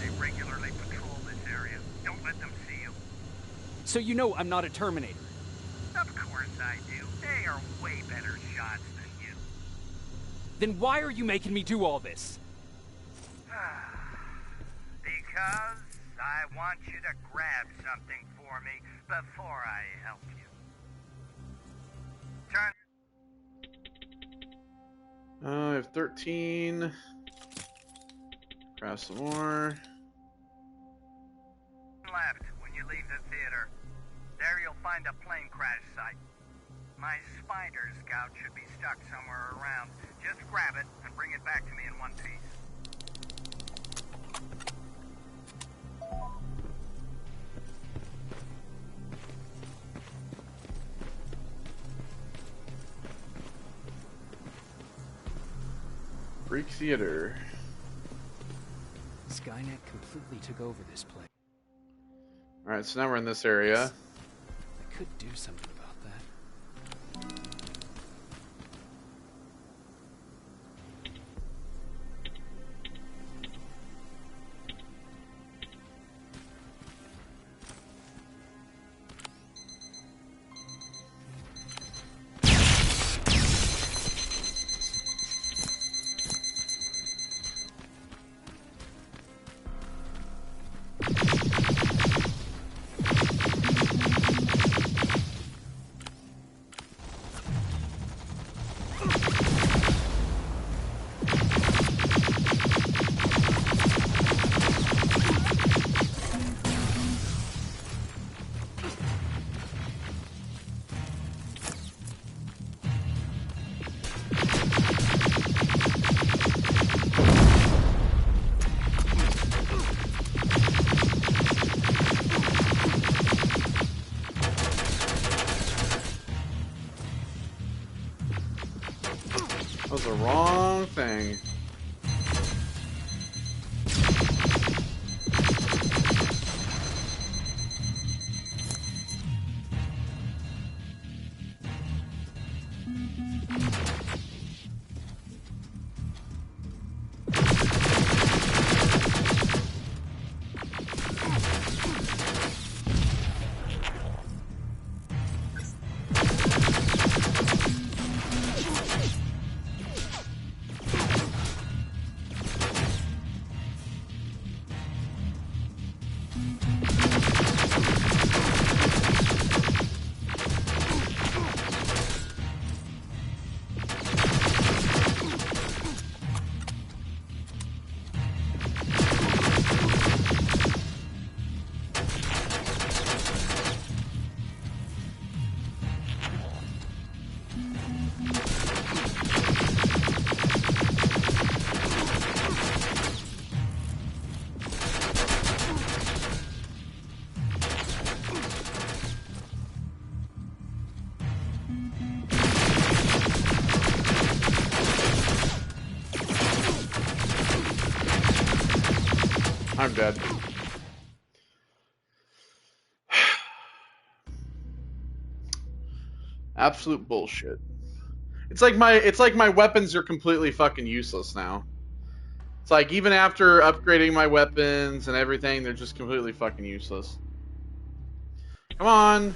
They regularly patrol this area. Don't let them see you. So you know I'm not a Terminator. Of course I do. They are way better shots than you. Then why are you making me do all this? Because I want you to grab something for me before I help you. Turn. I have 13. Grab some more. Left when you leave the theater. There you'll find a plane crash site. My spider scout should be stuck somewhere around. Just grab it and bring it back to me in one piece. Greek Theater. Skynet completely took over this place. Alright, so now we're in this area. I could do something about that. That was the wrong thing. I'm dead. Absolute bullshit. It's like my weapons are completely fucking useless now. It's like even after upgrading my weapons and everything, they're just completely fucking useless. Come on.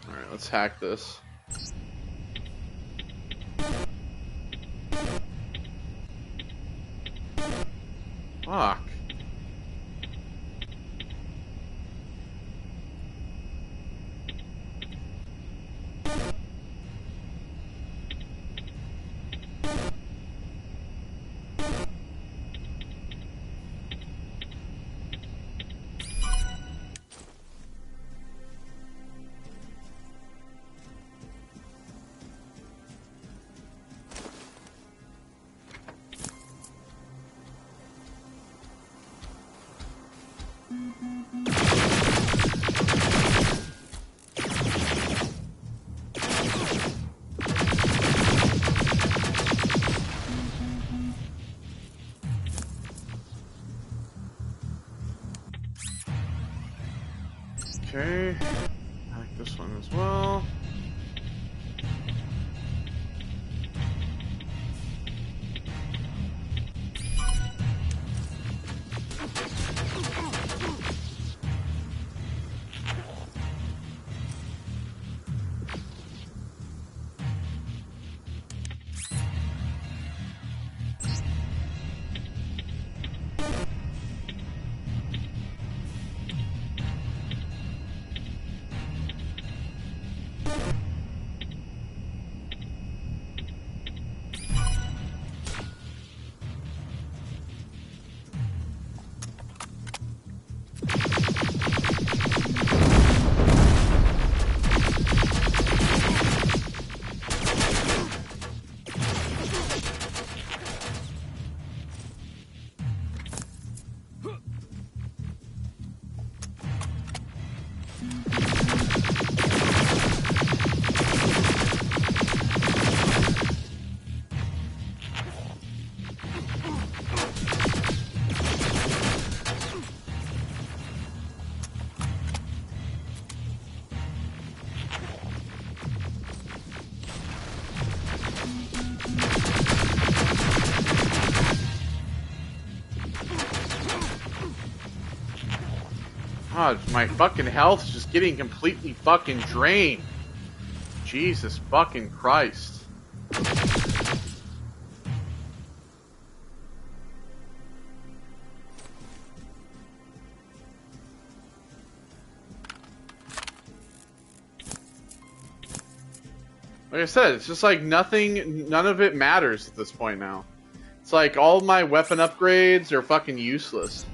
Alright, let's hack this. Fuck. Okay, hack this one as well. God, my fucking health is just getting completely fucking drained. Jesus fucking Christ. Like I said, it's just like none of it matters at this point now. It's like all my weapon upgrades are fucking useless.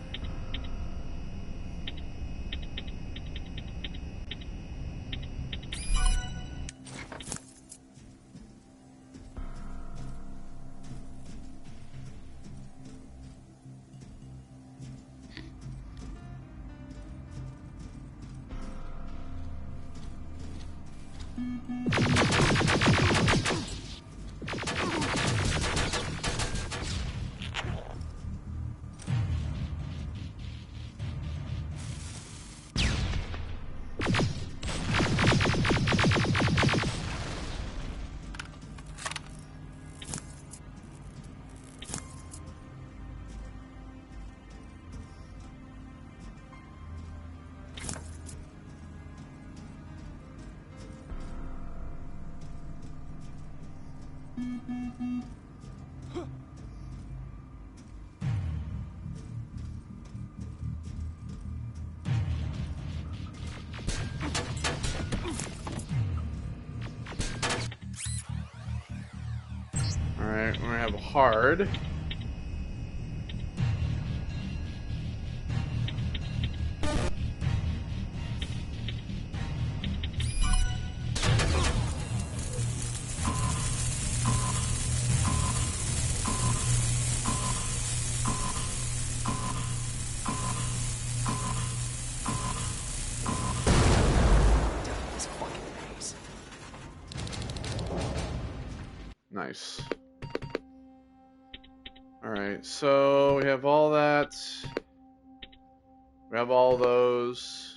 Alright, we're gonna have a hard. Nice. Alright, so we have all that. We have all those.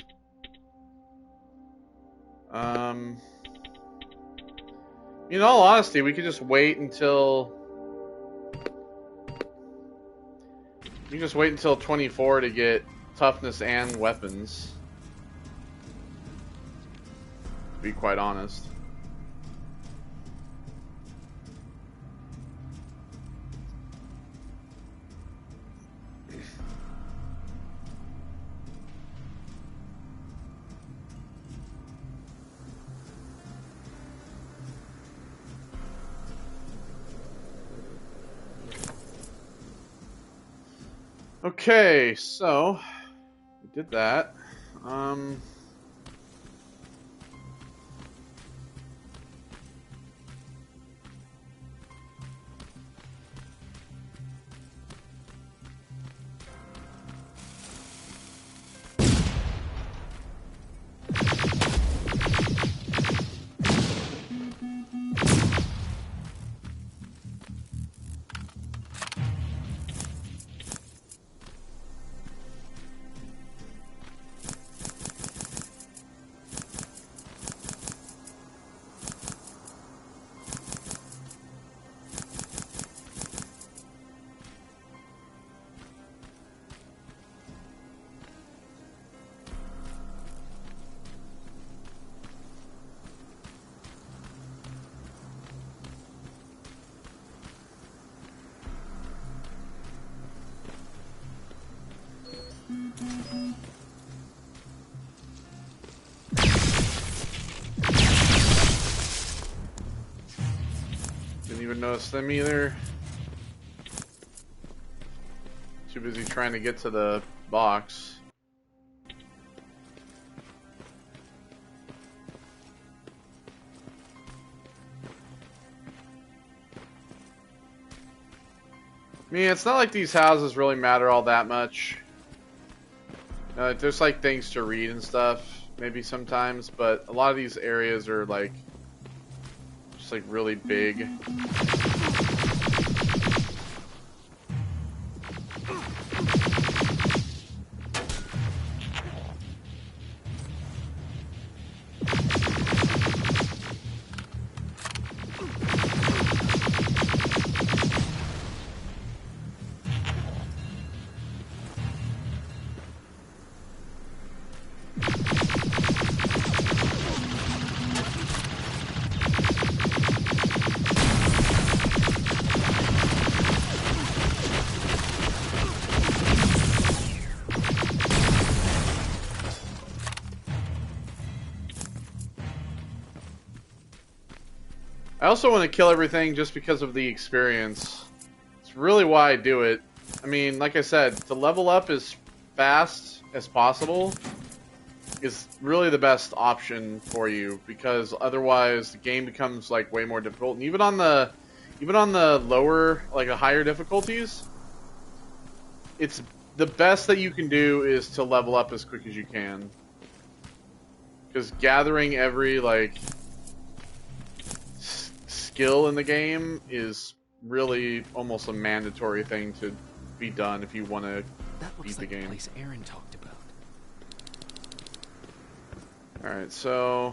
In all honesty, we could just wait until... We can just wait until 24 to get toughness and weapons. To be quite honest. Okay, so we did that. Didn't even notice them either. Too busy trying to get to the box. I mean, it's not like these houses really matter all that much. There's like things to read and stuff, maybe sometimes, but a lot of these areas are like just like really big. I also want to kill everything just because of the experience. It's really why I do it. I mean, like I said, to level up as fast as possible is really the best option for you, because otherwise the game becomes like way more difficult. And even on the lower, like the higher difficulties, it's the best that you can do is to level up as quick as you can. Because gathering every like skill in the game is really almost a mandatory thing to be done if you want to beat the game. The place Aaron talked about. Alright, so...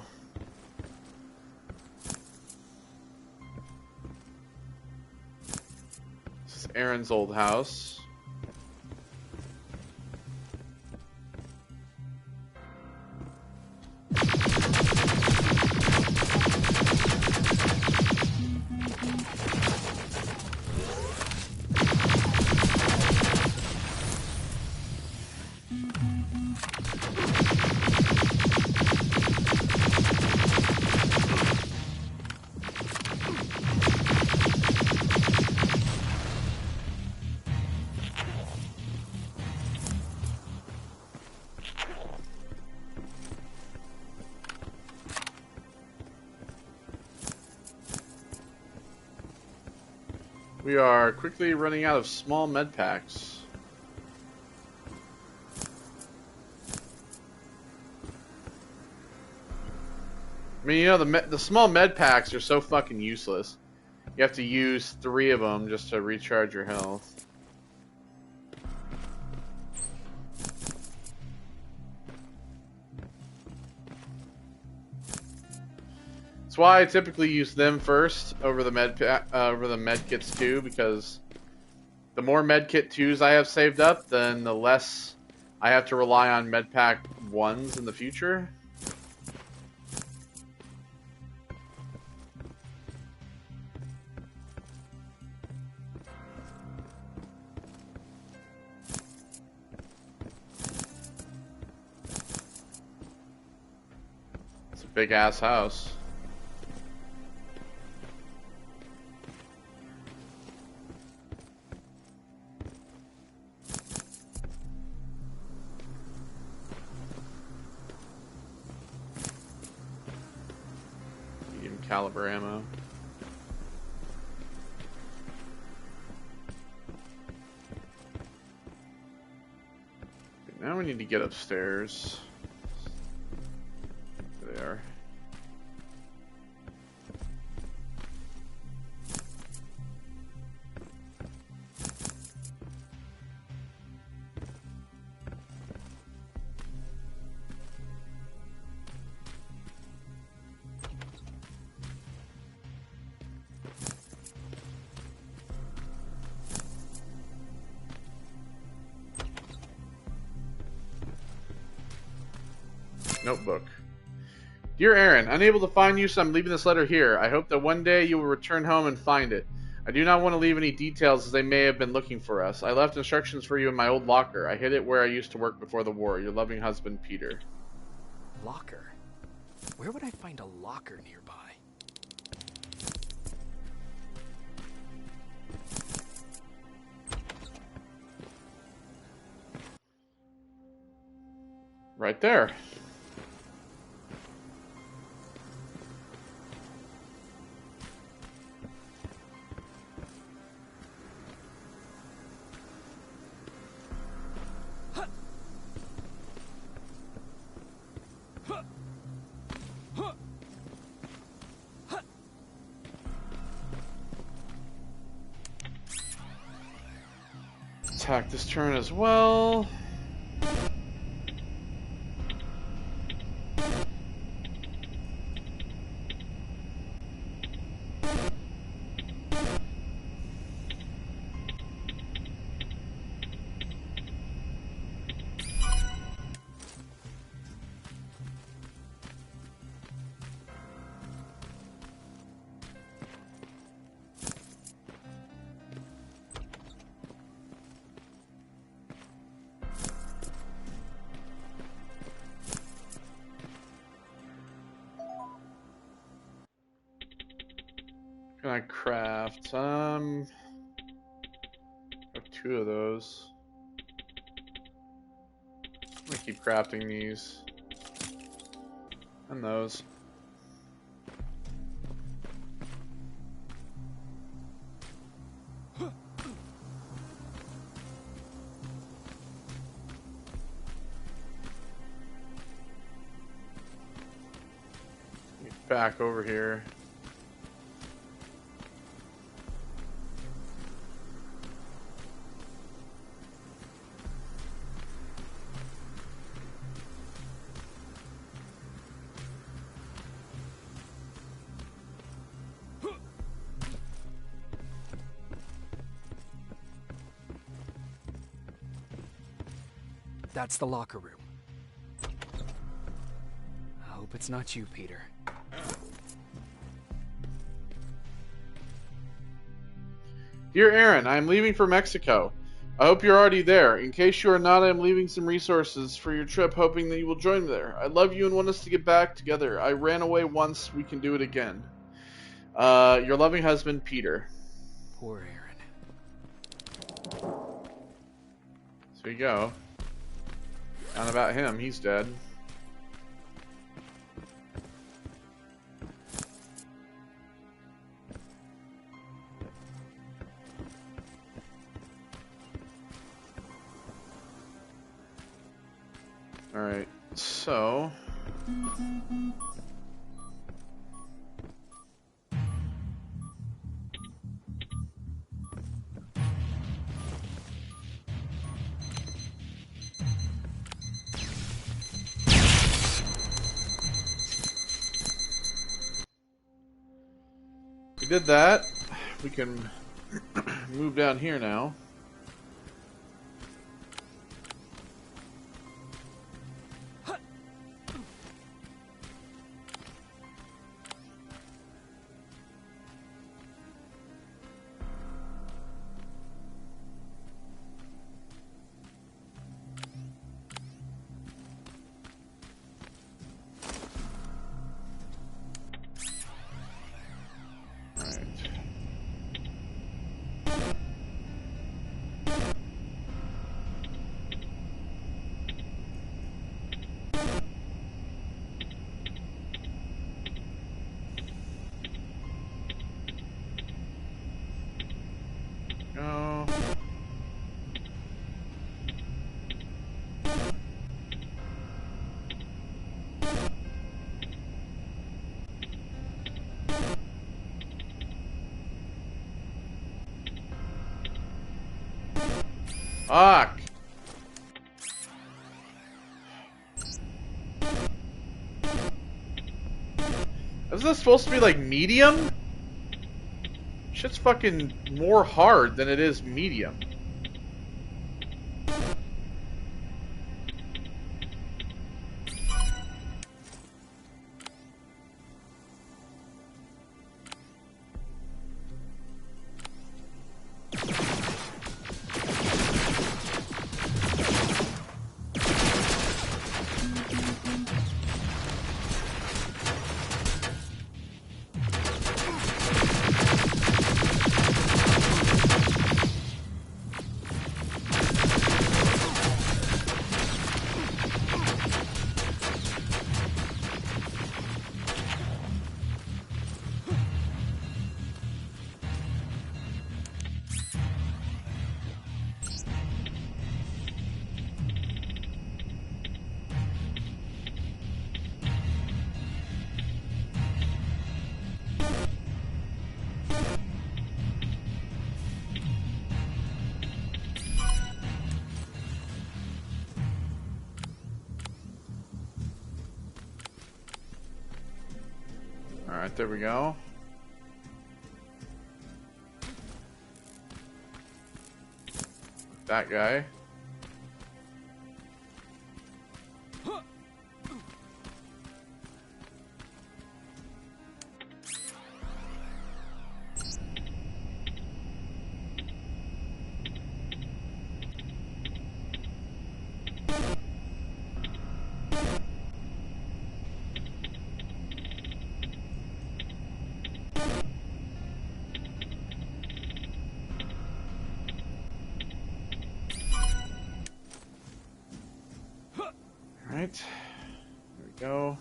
this is Aaron's old house. We are quickly running out of small med packs. I mean, you know, the small med packs are so fucking useless. You have to use 3 of them just to recharge your health. That's why I typically use them first over the med kits too, because the more med kit 2s I have saved up, then the less I have to rely on med pack 1s in the future. It's a big ass house. Caliber ammo. Okay, now we need to get upstairs. There they are. Notebook. Dear Aaron, unable to find you, so I'm leaving this letter here. I hope that one day you will return home and find it. I do not want to leave any details as they may have been looking for us. I left instructions for you in my old locker. I hid it where I used to work before the war. Your loving husband, Peter. Locker? Where would I find a locker nearby? Right there. Attack this turn as well. Can I craft? I have 2 of those. I'm gonna keep crafting these. And those. Get back over here. That's the locker room. I hope it's not you, Peter. Dear Aaron, I am leaving for Mexico. I hope you're already there. In case you are not, I am leaving some resources for your trip, hoping that you will join me there. I love you and want us to get back together. I ran away once. We can do it again. Your loving husband, Peter. Poor Aaron. So you go. Not about him. He's dead. Alright, so... we did that. We can move down here now. Go. Fuck. Isn't this supposed to be like medium? Shit's fucking more hard than it is medium. Alright, there we go. That guy. Alright. There we go.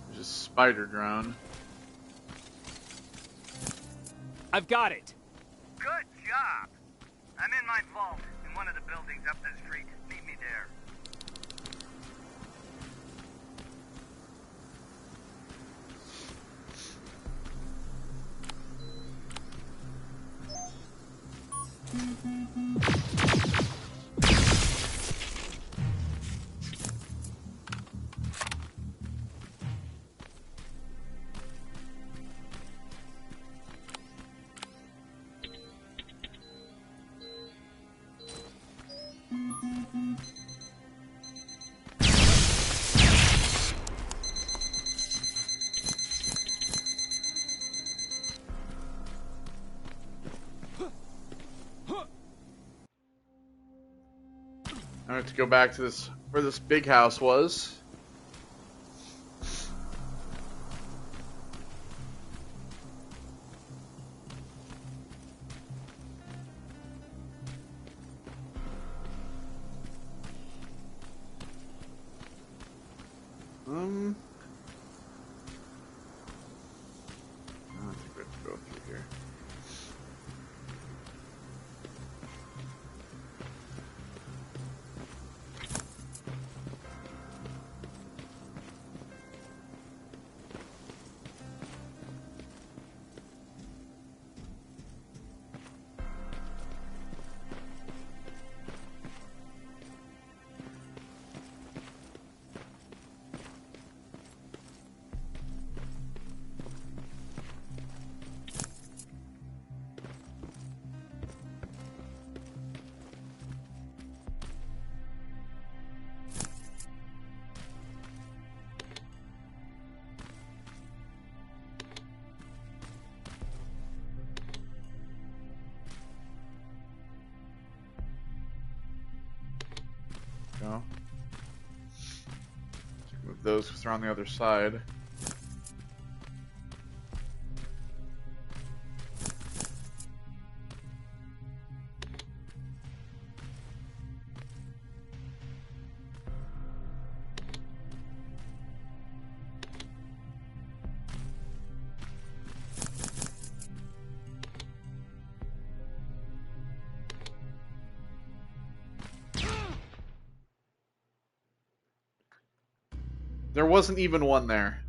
There's a spider drone. I've got it. Good job. I'm in my vault in one of the buildings up the street. Meet me there. I have to go back to this where this big house was. I don't think we have to go through here. Go. Move those because they're on the other side. There wasn't even one there.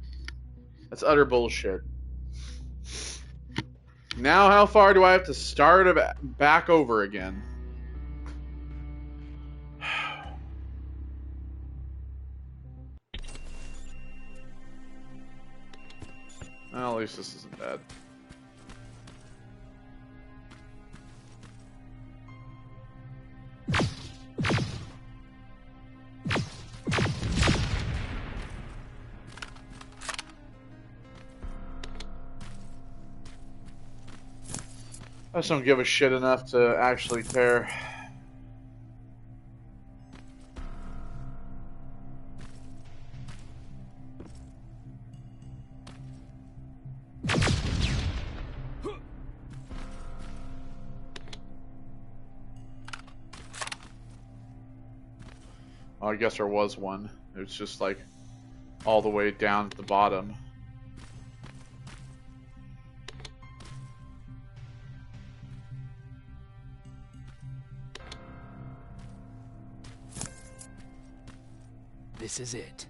That's utter bullshit. Now how far do I have to start back over again? Well, at least this isn't bad. I just don't give a shit enough to actually care. Oh, I guess there was one. It was just like all the way down at the bottom. This is it.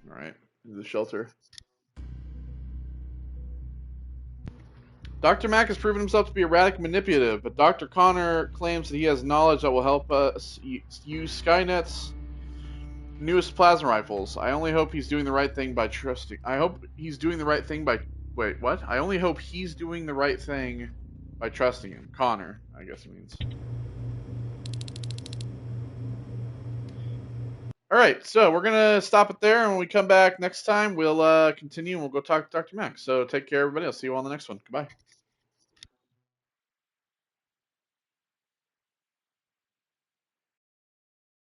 All right, into the shelter. Dr. Mack has proven himself to be erratic and manipulative, but Dr. Connor claims that he has knowledge that will help us use Skynet's newest plasma rifles. I only hope he's doing the right thing by trusting. I hope he's doing the right thing by. Wait, what? I only hope he's doing the right thing by trusting him. Connor, I guess it means. Alright, so we're going to stop it there, and when we come back next time, we'll continue, and we'll go talk to Dr. Mack. So take care, everybody. I'll see you all on the next one. Goodbye.